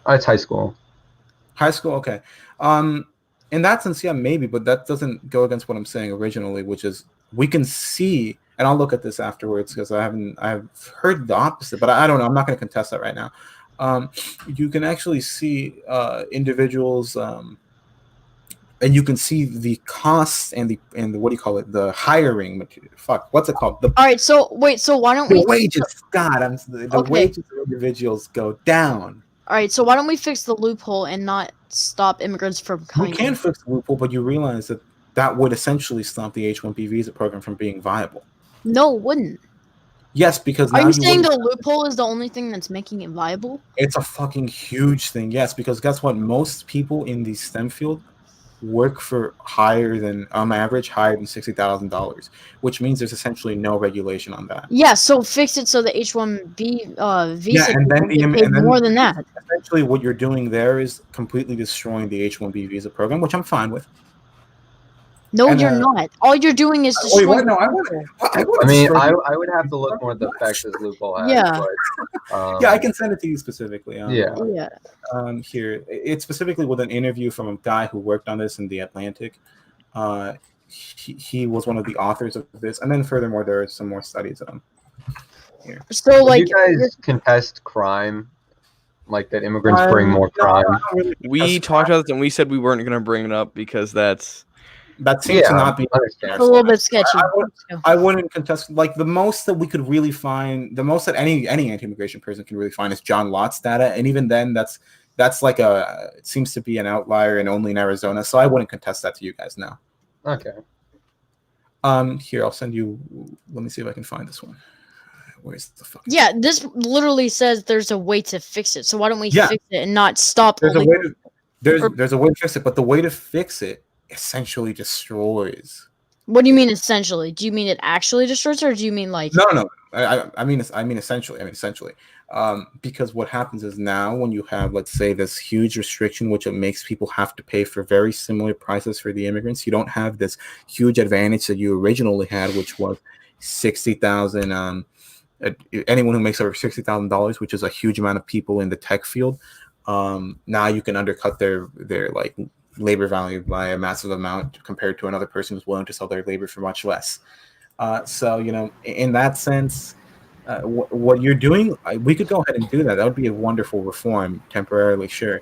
[SPEAKER 1] It's high school.
[SPEAKER 2] High school, okay. In that sense, yeah, maybe, but that doesn't go against what I'm saying originally, which is we can see, and I'll look at this afterwards because I've heard the opposite, but I don't know. I'm not going to contest that right now. You can actually see individuals and you can see the costs and the what do you call it? The hiring material. Fuck, what's it called?
[SPEAKER 3] All right, so wait, so why don't
[SPEAKER 2] The
[SPEAKER 3] we
[SPEAKER 2] wages. God, the
[SPEAKER 3] Okay.
[SPEAKER 2] wages of individuals go down.
[SPEAKER 3] All right, so why don't we fix the loophole and not stop immigrants from
[SPEAKER 2] You
[SPEAKER 3] coming
[SPEAKER 2] can
[SPEAKER 3] in?
[SPEAKER 2] fix the loophole, but you realize that that would essentially stop the H-1B visa program from being viable.
[SPEAKER 3] No, it wouldn't.
[SPEAKER 2] Yes, because
[SPEAKER 3] Are
[SPEAKER 2] now
[SPEAKER 3] you saying
[SPEAKER 2] wouldn't-
[SPEAKER 3] the loophole is the only thing that's making it viable?
[SPEAKER 2] it's a fucking huge thing. Yes, because guess what? Most people in the STEM field work for higher than on average higher than $60,000, which means there's essentially no regulation on that.
[SPEAKER 3] Yeah, so fix it so the H-1B visa
[SPEAKER 2] and then
[SPEAKER 3] people get paid more than that.
[SPEAKER 2] Essentially, what you're doing there is completely destroying the H-1B visa program, which I'm fine with.
[SPEAKER 3] No,
[SPEAKER 2] And,
[SPEAKER 3] you're not. All you're doing is
[SPEAKER 2] Wait,
[SPEAKER 3] destroying.
[SPEAKER 2] what? No, I
[SPEAKER 1] I mean, I would have to look more at the effects this loophole has.
[SPEAKER 3] Yeah.
[SPEAKER 1] But,
[SPEAKER 2] yeah, I can send it to you specifically.
[SPEAKER 1] Yeah.
[SPEAKER 3] Yeah.
[SPEAKER 2] Here, it's specifically with an interview from a guy who worked on this in the Atlantic. He was one of the authors of this, and then furthermore, there are some more studies of him. Here.
[SPEAKER 3] So,
[SPEAKER 1] Would
[SPEAKER 3] like,
[SPEAKER 1] you guys contest crime? Like that immigrants bring more
[SPEAKER 2] No,
[SPEAKER 1] crime?
[SPEAKER 2] I don't really
[SPEAKER 5] We
[SPEAKER 2] contest
[SPEAKER 5] talked
[SPEAKER 2] crime.
[SPEAKER 5] about this and we said we weren't going to bring it up because
[SPEAKER 2] That seems to not be
[SPEAKER 3] a little bit sketchy.
[SPEAKER 2] I wouldn't contest. Like the most that we could really find, the most that any anti-immigration person can really find is John Lott's data, and even then, that's like it seems to be an outlier and only in Arizona. So I wouldn't contest that to you guys now.
[SPEAKER 1] Okay.
[SPEAKER 2] Here I'll send you. Let me see if I can find this one. Where's the fucking?
[SPEAKER 3] Yeah, this literally says there's a way to fix it. So why don't we
[SPEAKER 2] Yeah.
[SPEAKER 3] fix it and not stop?
[SPEAKER 2] There's a
[SPEAKER 3] illegal-
[SPEAKER 2] way to there's a way to fix it, but the way to fix it essentially destroys.
[SPEAKER 3] What do you mean essentially? Do you mean it actually destroys, or do you mean like?
[SPEAKER 2] No. I mean essentially. Because what happens is now when you have, let's say, this huge restriction, which it makes people have to pay for very similar prices for the immigrants, you don't have this huge advantage that you originally had, which was 60,000. Anyone who makes over $60,000, which is a huge amount of people in the tech field, now you can undercut their like labor value by a massive amount compared to another person who's willing to sell their labor for much less. So in that sense, what you're doing, we could go ahead and do that. That would be a wonderful reform temporarily, sure,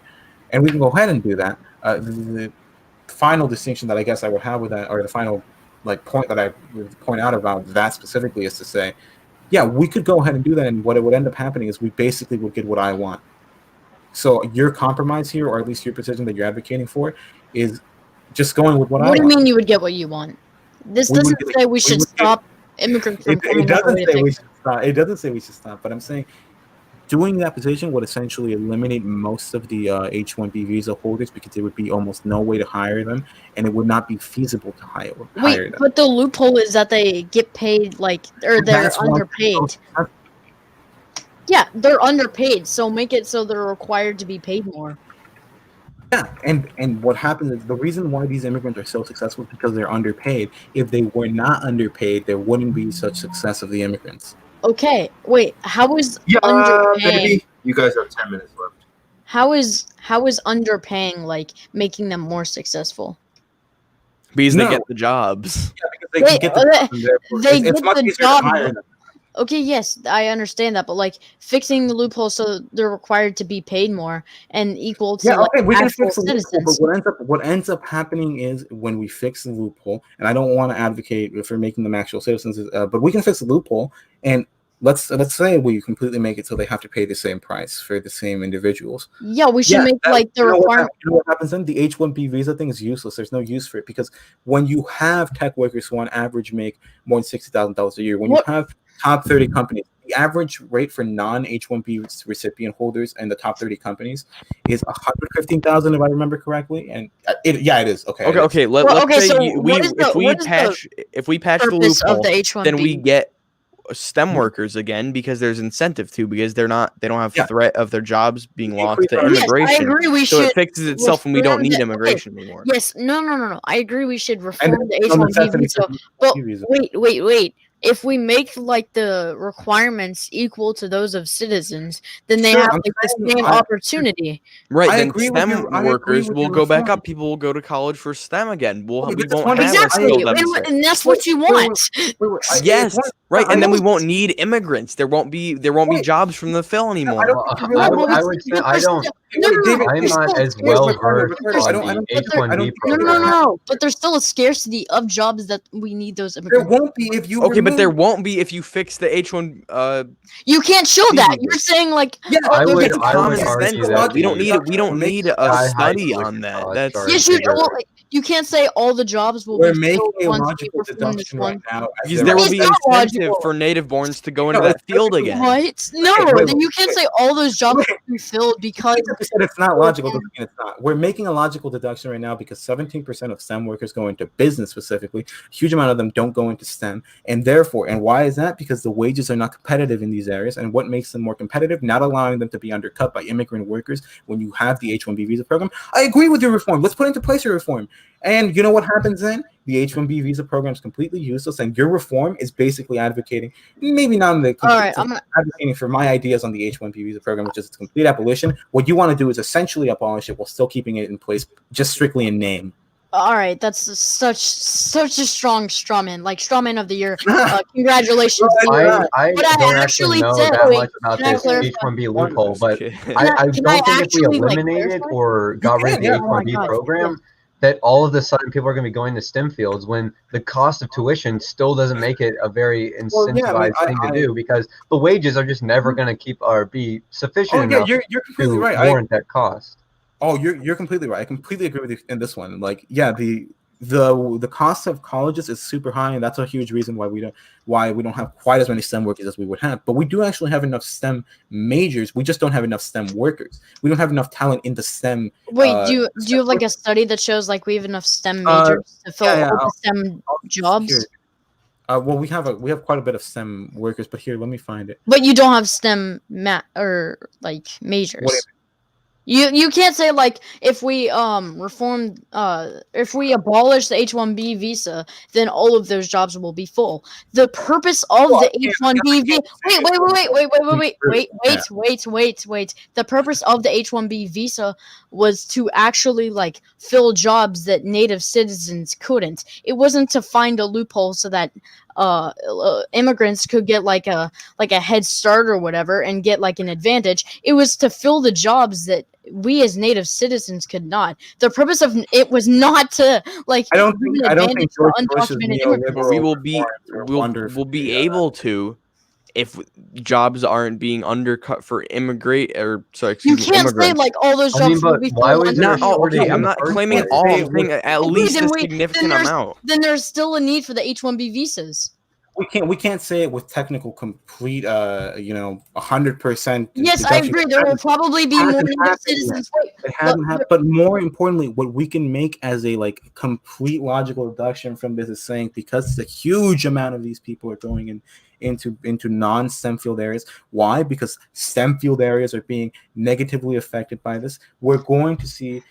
[SPEAKER 2] and we can go ahead and do that. The final distinction that I guess I would have with that, or the final point that I would point out about that specifically, is to say, yeah, we could go ahead and do that, and what it would end up happening is we basically would get what I want. So your compromise here, or at least your position that you're advocating for, is just going with what I want.
[SPEAKER 3] What do you mean you would get what you want? This doesn't say we should stop immigrants from coming.
[SPEAKER 2] It doesn't say we should stop. It doesn't say we should stop. But I'm saying doing that position would essentially eliminate most of the H-1B visa holders, because there would be almost no way to hire them, and it would not be feasible to hire them.
[SPEAKER 3] But the loophole is that they get paid or they're underpaid. Yeah, they're underpaid, so make it so they're required to be paid more.
[SPEAKER 2] Yeah, and what happens is the reason why these immigrants are so successful is because they're underpaid. If they were not underpaid, there wouldn't be such success of the immigrants.
[SPEAKER 3] Okay, wait. How is underpaying?
[SPEAKER 4] Baby. You guys have 10 minutes left.
[SPEAKER 3] How is underpaying making them more successful?
[SPEAKER 5] Because they get the jobs.
[SPEAKER 2] Yeah, because they can get the jobs. It's much easier to hire them.
[SPEAKER 3] Okay, yes, I understand that, but fixing the loophole so they're required to be paid more and equal to
[SPEAKER 2] we can
[SPEAKER 3] actual
[SPEAKER 2] fix the
[SPEAKER 3] citizens.
[SPEAKER 2] loophole, but what ends up happening is when we fix the loophole, and I don't want to advocate for making them actual citizens, but we can fix the loophole, and let's say we completely make it so they have to pay the same price for the same individuals.
[SPEAKER 3] Yeah, we should make the requirement.
[SPEAKER 2] You know what happens then? The H-1B visa thing is useless. There's no use for it, because when you have tech workers who on average make more than $60,000 a year, when you have top 30 companies, the average rate for non-H-1B recipient holders in the top 30 companies is $115,000, if I remember correctly. And it is. Okay.
[SPEAKER 5] Let's say if we patch the loophole, then we get STEM workers again, because there's incentive to, because they don't have threat of their jobs being lost to immigration.
[SPEAKER 3] Yes, I agree
[SPEAKER 5] so it fixes itself, and we don't need immigration anymore.
[SPEAKER 3] Yes, no. I agree. We should reform the H-1B visa. But wait. If we make the requirements equal to those of citizens, then they have the same opportunity.
[SPEAKER 5] Right. Then STEM workers will go back up. People will go to college for STEM again. We won't have
[SPEAKER 3] exactly, and that's what you want.
[SPEAKER 5] Yes. Right. And then we won't need immigrants. There won't be jobs from the fill anymore.
[SPEAKER 1] I don't. I'm not as well versed on the H-1B program.
[SPEAKER 3] No. But there's still a scarcity of jobs that we need those
[SPEAKER 2] There
[SPEAKER 3] immigrants.
[SPEAKER 2] won't be if you.
[SPEAKER 5] Okay, but there
[SPEAKER 2] remove-
[SPEAKER 5] won't be if you fix the H1.
[SPEAKER 3] You can't show that.
[SPEAKER 5] Jesus.
[SPEAKER 3] You're saying like,
[SPEAKER 2] Yeah,
[SPEAKER 1] I
[SPEAKER 2] there's
[SPEAKER 1] would
[SPEAKER 2] a
[SPEAKER 5] common
[SPEAKER 1] argue
[SPEAKER 5] sense.
[SPEAKER 1] that
[SPEAKER 5] We don't
[SPEAKER 1] the
[SPEAKER 5] need a
[SPEAKER 1] sky-high
[SPEAKER 5] study
[SPEAKER 1] tuition
[SPEAKER 5] on that.
[SPEAKER 1] costs
[SPEAKER 5] That's
[SPEAKER 1] are
[SPEAKER 3] yes, you.
[SPEAKER 1] bigger.
[SPEAKER 3] Well, you can't say all the jobs will
[SPEAKER 2] We're
[SPEAKER 3] be
[SPEAKER 2] making
[SPEAKER 3] filled
[SPEAKER 2] a
[SPEAKER 3] once we
[SPEAKER 2] logical
[SPEAKER 3] perform this
[SPEAKER 2] deduction
[SPEAKER 3] one.
[SPEAKER 2] right now. as
[SPEAKER 5] because there will
[SPEAKER 3] It's
[SPEAKER 5] be
[SPEAKER 3] not
[SPEAKER 5] incentive
[SPEAKER 3] logical.
[SPEAKER 5] for native borns to go into
[SPEAKER 2] No,
[SPEAKER 5] that
[SPEAKER 2] it's
[SPEAKER 5] field
[SPEAKER 2] perfectly-
[SPEAKER 5] again.
[SPEAKER 3] What? No,
[SPEAKER 2] wait,
[SPEAKER 3] then you can't say all those jobs will be filled because
[SPEAKER 2] You said it's not logical. Doesn't mean it's not. We're making a logical deduction right now because 17% of STEM workers go into business specifically. A huge amount of them don't go into STEM, and therefore, and why is that? Because the wages are not competitive in these areas, and what makes them more competitive? Not allowing them to be undercut by immigrant workers when you have the H-1B visa program. I agree with your reform. Let's put into place your reform. And you know what happens then? The H-1B visa program is completely useless, and your reform is basically advocating, maybe not in the
[SPEAKER 3] all right, I'm gonna,
[SPEAKER 2] advocating for my ideas on the H-1B visa program, which is its complete abolition. What you want to do is essentially abolish it while still keeping it in place, just strictly in name.
[SPEAKER 3] all right. That's such a strong strawman, like strawman of the year. Congratulations.
[SPEAKER 1] I
[SPEAKER 3] But I
[SPEAKER 1] don't
[SPEAKER 3] actually
[SPEAKER 1] actually know
[SPEAKER 3] said-
[SPEAKER 1] that
[SPEAKER 3] wait,
[SPEAKER 1] much about
[SPEAKER 3] can I
[SPEAKER 1] this
[SPEAKER 3] clarify?
[SPEAKER 1] H-1B loophole, but I
[SPEAKER 3] Can I
[SPEAKER 1] don't think if we
[SPEAKER 3] actually, like,
[SPEAKER 1] eliminated
[SPEAKER 3] clarify?
[SPEAKER 1] or got rid of the
[SPEAKER 2] yeah.
[SPEAKER 1] H-1B
[SPEAKER 3] Oh my God,
[SPEAKER 1] program, that all of a sudden people are going to be going to STEM fields when the cost of tuition still doesn't make it a very incentivized thing to do because the wages are just never going to keep or be sufficient enough
[SPEAKER 2] you're completely
[SPEAKER 1] to
[SPEAKER 2] right.
[SPEAKER 1] warrant that cost.
[SPEAKER 2] You're completely right. I completely agree with you in this one. Like, yeah, the cost of colleges is super high, and that's a huge reason why we don't have quite as many STEM workers as we would have. But we do actually have enough STEM majors. We just don't have enough STEM workers. We don't have enough talent in the STEM.
[SPEAKER 3] Wait, do you have like a study that shows like we have enough STEM majors to fill all the STEM jobs?
[SPEAKER 2] Here. Well, we have quite a bit of STEM workers, but here, let me find it.
[SPEAKER 3] But you don't have STEM or like majors. You can't say like if we if we abolish the H-1B visa, then all of those jobs will be full. The purpose of the H-1B visa. Wait. The purpose of the H-1B visa was to actually like fill jobs that native citizens couldn't. It wasn't to find a loophole so that immigrants could get like a head start or whatever and get like an advantage. It was to fill the jobs that we as native citizens could not. The purpose of it was not to like.
[SPEAKER 2] I don't think George Bush's neoliberal
[SPEAKER 5] We will be able to if jobs aren't being undercut for immigrate or sorry,
[SPEAKER 3] you
[SPEAKER 5] excuse me,
[SPEAKER 3] can't say
[SPEAKER 5] immigrants.
[SPEAKER 3] like all those jobs will be
[SPEAKER 1] why
[SPEAKER 3] full.
[SPEAKER 1] was there a shortage
[SPEAKER 5] I'm
[SPEAKER 1] in the
[SPEAKER 5] not
[SPEAKER 1] first
[SPEAKER 5] claiming
[SPEAKER 1] place?
[SPEAKER 5] all. I'm saying at least a significant amount.
[SPEAKER 3] Then there's still a need for the H-1B visas.
[SPEAKER 2] We can't say it with technical complete 100%.
[SPEAKER 3] Yes, I agree. There will probably be more native citizens.
[SPEAKER 2] It hasn't happened. But more importantly, what we can make as a like complete logical deduction from this is saying because a huge amount of these people are going into non-STEM field areas. Why? Because STEM field areas are being negatively affected by this. We're going to see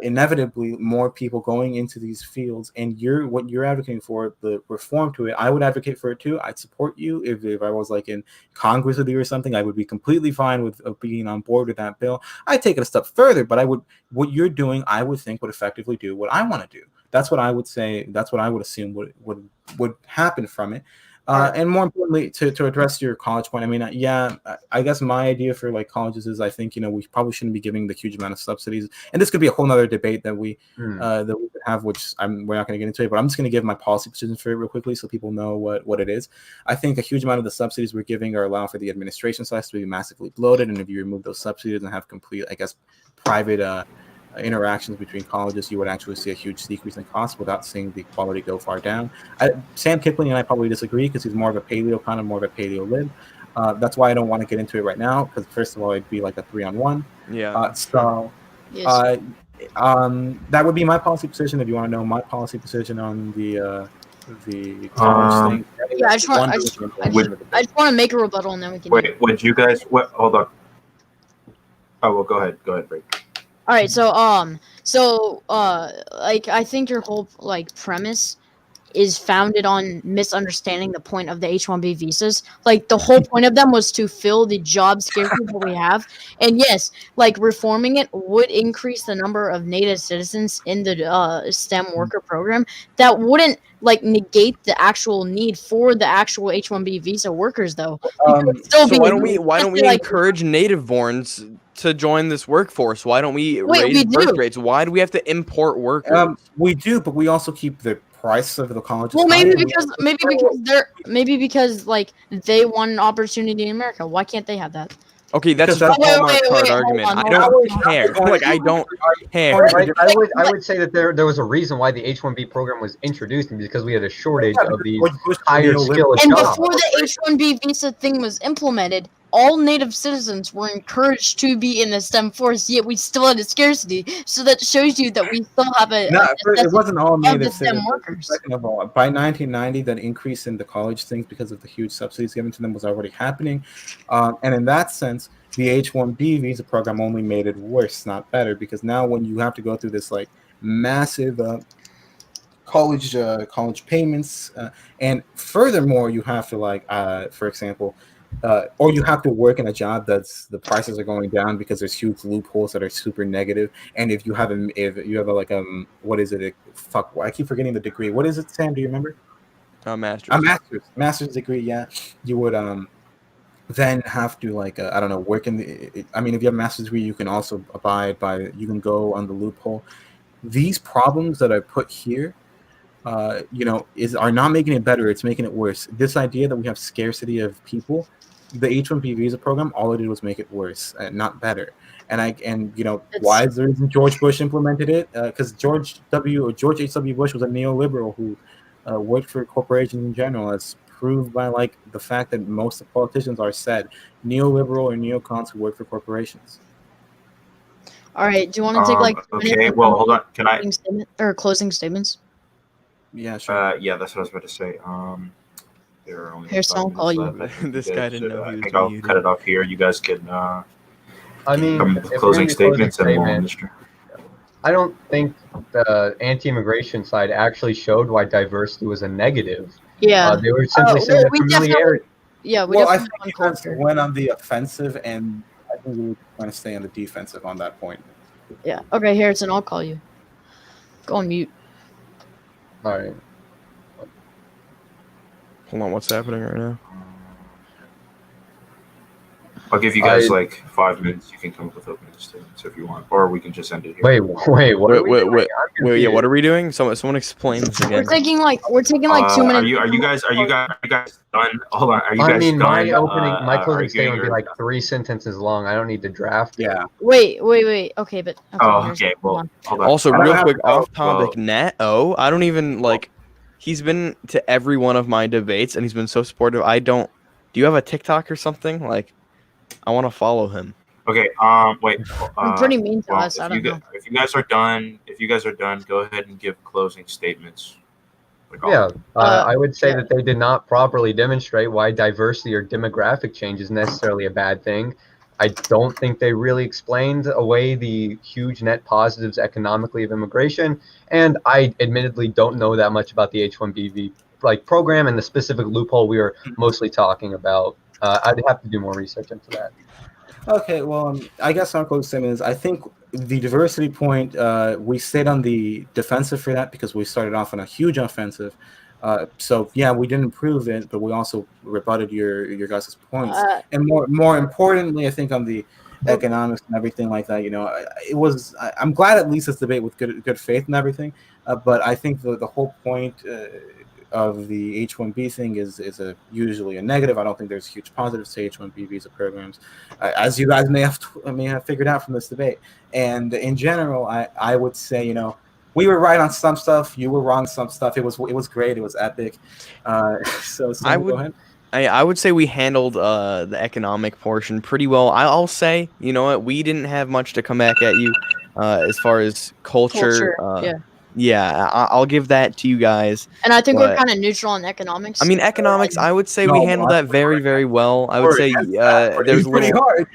[SPEAKER 2] inevitably more people going into these fields, and what you're advocating for, the reform to it, I would advocate for it too. I'd support you if I was like in Congress with you or something. I would be completely fine with being on board with that bill. I'd take it a step further, but what you're doing, I would think would effectively do what I want to do. That's what I would say. That's what I would assume would happen from it. And more importantly, to address your college point, I mean, I guess my idea for like colleges is I think, we probably shouldn't be giving the huge amount of subsidies. And this could be a whole nother debate that we could have, which we're not going to get into it, but I'm just going to give my policy position for it real quickly so people know what it is. I think a huge amount of the subsidies we're giving are allowing for the administration size to be massively bloated. And if you remove those subsidies and have complete, I guess, private interactions between colleges, you would actually see a huge decrease in cost without seeing the quality go far down. Sam Kipling and I probably disagree because he's more of a paleo kind of more of a paleo lib. That's why I don't want to get into it right now because first of all, it'd be like a 3-on-1.
[SPEAKER 5] Yeah.
[SPEAKER 2] That would be my policy position. If you want to know my policy position on the college thing.
[SPEAKER 3] Yeah, I just want to make a rebuttal and then we can.
[SPEAKER 4] Wait, would you guys? Hold on. Oh well, go ahead, Break.
[SPEAKER 3] All right, like I think your whole like premise is founded on misunderstanding the point of the H-1B visas. Like the whole point of them was to fill the job scarcity that we have. And yes, like reforming it would increase the number of native citizens in the STEM worker program. That wouldn't like negate the actual need for the actual H-1B visa workers though.
[SPEAKER 5] So why don't we encourage native borns to join this workforce? Why don't we
[SPEAKER 3] Wait,
[SPEAKER 5] raise
[SPEAKER 3] we
[SPEAKER 5] birth
[SPEAKER 3] do.
[SPEAKER 5] rates? Why do we have to import workers?
[SPEAKER 2] We do, but we also keep the price of the colleges
[SPEAKER 3] Well,
[SPEAKER 2] higher.
[SPEAKER 3] maybe because like they want an opportunity in America. Why can't they have that?
[SPEAKER 5] Okay, that's
[SPEAKER 2] Because
[SPEAKER 5] just a
[SPEAKER 2] that's-
[SPEAKER 5] Hallmark
[SPEAKER 3] wait,
[SPEAKER 5] card
[SPEAKER 3] hold
[SPEAKER 5] argument.
[SPEAKER 3] on,
[SPEAKER 5] I
[SPEAKER 3] hold
[SPEAKER 5] don't
[SPEAKER 3] on.
[SPEAKER 5] care. Like, I don't care.
[SPEAKER 1] I would say that there was a reason why the H-1B program was introduced, because we had a shortage of these higher skilled
[SPEAKER 3] And
[SPEAKER 1] jobs.
[SPEAKER 3] before the H-1B visa thing was implemented, all Native citizens were encouraged to be in the STEM force, yet we still had a scarcity. So that shows you that we still have a
[SPEAKER 2] No, it wasn't all
[SPEAKER 3] of the
[SPEAKER 2] native
[SPEAKER 3] STEM
[SPEAKER 2] citizens.
[SPEAKER 3] workers.
[SPEAKER 2] Second of all, by 1990, that increase in the college things because of the huge subsidies given to them was already happening, and in that sense, the H-1B visa program only made it worse, not better, because now when you have to go through this like massive college payments, and furthermore, you have to like, for example. Or you have to work in a job that's the prices are going down because there's huge loopholes that are super negative. And if you have what is it? Fuck, I keep forgetting the degree. What is it, Sam? Do you remember?
[SPEAKER 5] Masters.
[SPEAKER 2] A master's degree. Yeah, you would then have to like I don't know, work in the. I mean, if you have a master's degree, you can also abide by. You can go on the loophole. These problems that I put here are not making it better. It's making it worse. This idea that we have scarcity of people, the H-1B visa program, all it did was make it worse, not better. Why is the reason George Bush implemented it? Because George H.W. Bush was a neoliberal who worked for corporations in general, as proved by like the fact that most of the politicians are said neoliberal or neocons who work for corporations.
[SPEAKER 3] All right. Do you want to take like?
[SPEAKER 4] Okay. Well, hold on. Can I?
[SPEAKER 3] Closing statements?
[SPEAKER 2] Yeah, sure.
[SPEAKER 4] Yeah, that's what I was about to say. There are only
[SPEAKER 3] Here's
[SPEAKER 4] 5
[SPEAKER 3] someone call
[SPEAKER 4] minutes
[SPEAKER 3] you.
[SPEAKER 4] left. I think
[SPEAKER 5] This
[SPEAKER 4] you
[SPEAKER 5] guy
[SPEAKER 4] guys
[SPEAKER 5] didn't
[SPEAKER 4] should,
[SPEAKER 5] know he
[SPEAKER 4] I
[SPEAKER 5] was
[SPEAKER 4] think I'll
[SPEAKER 5] muted.
[SPEAKER 4] cut it off here. You guys can
[SPEAKER 1] I mean,
[SPEAKER 4] come
[SPEAKER 1] if
[SPEAKER 4] with
[SPEAKER 1] we're
[SPEAKER 4] closing
[SPEAKER 1] gonna do closing
[SPEAKER 4] statements and we'll
[SPEAKER 1] statement,
[SPEAKER 4] end the stream.
[SPEAKER 1] I don't think the anti-immigration side actually showed why diversity was a negative.
[SPEAKER 3] Yeah.
[SPEAKER 1] They were simply saying that familiarity.
[SPEAKER 3] Yeah.
[SPEAKER 2] Well, I think you guys went on the offensive, and I think we were trying to stay on the defensive on that point.
[SPEAKER 3] Yeah. Okay, Harrison, I'll call you. Go on mute.
[SPEAKER 1] All right.
[SPEAKER 5] Hold on, what's happening right now?
[SPEAKER 4] I'll give you guys like 5 minutes. You can come up with opening statements if you want, or we can just end it here.
[SPEAKER 1] Wait, what are we doing?
[SPEAKER 5] Yeah, what are we doing? Someone explain this again.
[SPEAKER 3] We're taking like 2 minutes.
[SPEAKER 4] Are you guys done? Hold on. Are you guys done?
[SPEAKER 1] My closing statement would be like 3 sentences long. I don't need to draft.
[SPEAKER 2] Yeah.
[SPEAKER 3] Wait. Okay, but
[SPEAKER 4] okay. Well, hold on.
[SPEAKER 5] Also, real quick, off topic.
[SPEAKER 4] Well,
[SPEAKER 5] Nat O. I don't even like. He's been to every one of my debates, and he's been so supportive. Do you have a TikTok or something? Like, I want to follow him.
[SPEAKER 4] Okay. Wait.
[SPEAKER 3] I'm pretty mean to us. I don't know.
[SPEAKER 4] If you guys are done, go ahead and give closing statements.
[SPEAKER 1] Yeah, I would say that they did not properly demonstrate why diversity or demographic change is necessarily a bad thing. I don't think they really explained away the huge net positives economically of immigration, and I admittedly don't know that much about the H-1B program and the specific loophole we were mostly talking about. I'd have to do more research into that.
[SPEAKER 2] Okay, well, I guess our closing statement is I think the diversity point, we stayed on the defensive for that because we started off on a huge offensive. So yeah, we didn't prove it, but we also rebutted your guys' points. And more importantly, I think on the economics and everything like that, it was. I'm glad at least this debate with good faith and everything. But I think the whole point of the H-1B thing is usually a negative. I don't think there's huge positives to H-1B visa programs, as you guys may have figured out from this debate. And in general, I would say we were right on some stuff. You were wrong on some stuff. It was great. It was epic. So go ahead.
[SPEAKER 5] I would say we handled the economic portion pretty well. I'll say, you know what, we didn't have much to come back at you as far as culture. Yeah, I'll give that to you guys.
[SPEAKER 3] And I think we're kind of neutral on economics.
[SPEAKER 5] I mean, economics, I would say we handled that very, very well. I would say there's
[SPEAKER 2] pretty hard.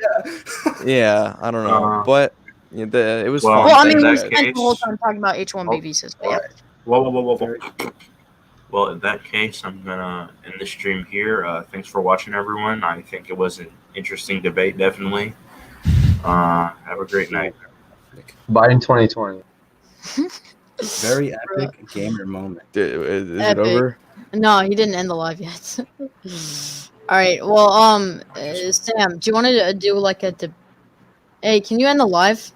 [SPEAKER 5] Yeah, I don't know, but it was fun.
[SPEAKER 3] Well, I mean, we spent the whole time talking about H-1B visas. But yeah.
[SPEAKER 4] Whoa. Well, in that case, I'm gonna end the stream here. Thanks for watching, everyone. I think it was an interesting debate, definitely. Have a great night.
[SPEAKER 1] Biden 2020.
[SPEAKER 2] Very epic gamer moment.
[SPEAKER 5] Is it over?
[SPEAKER 3] No, he didn't end the live yet. All right. Well, Sam, do you want to do like a Hey, can you end the live?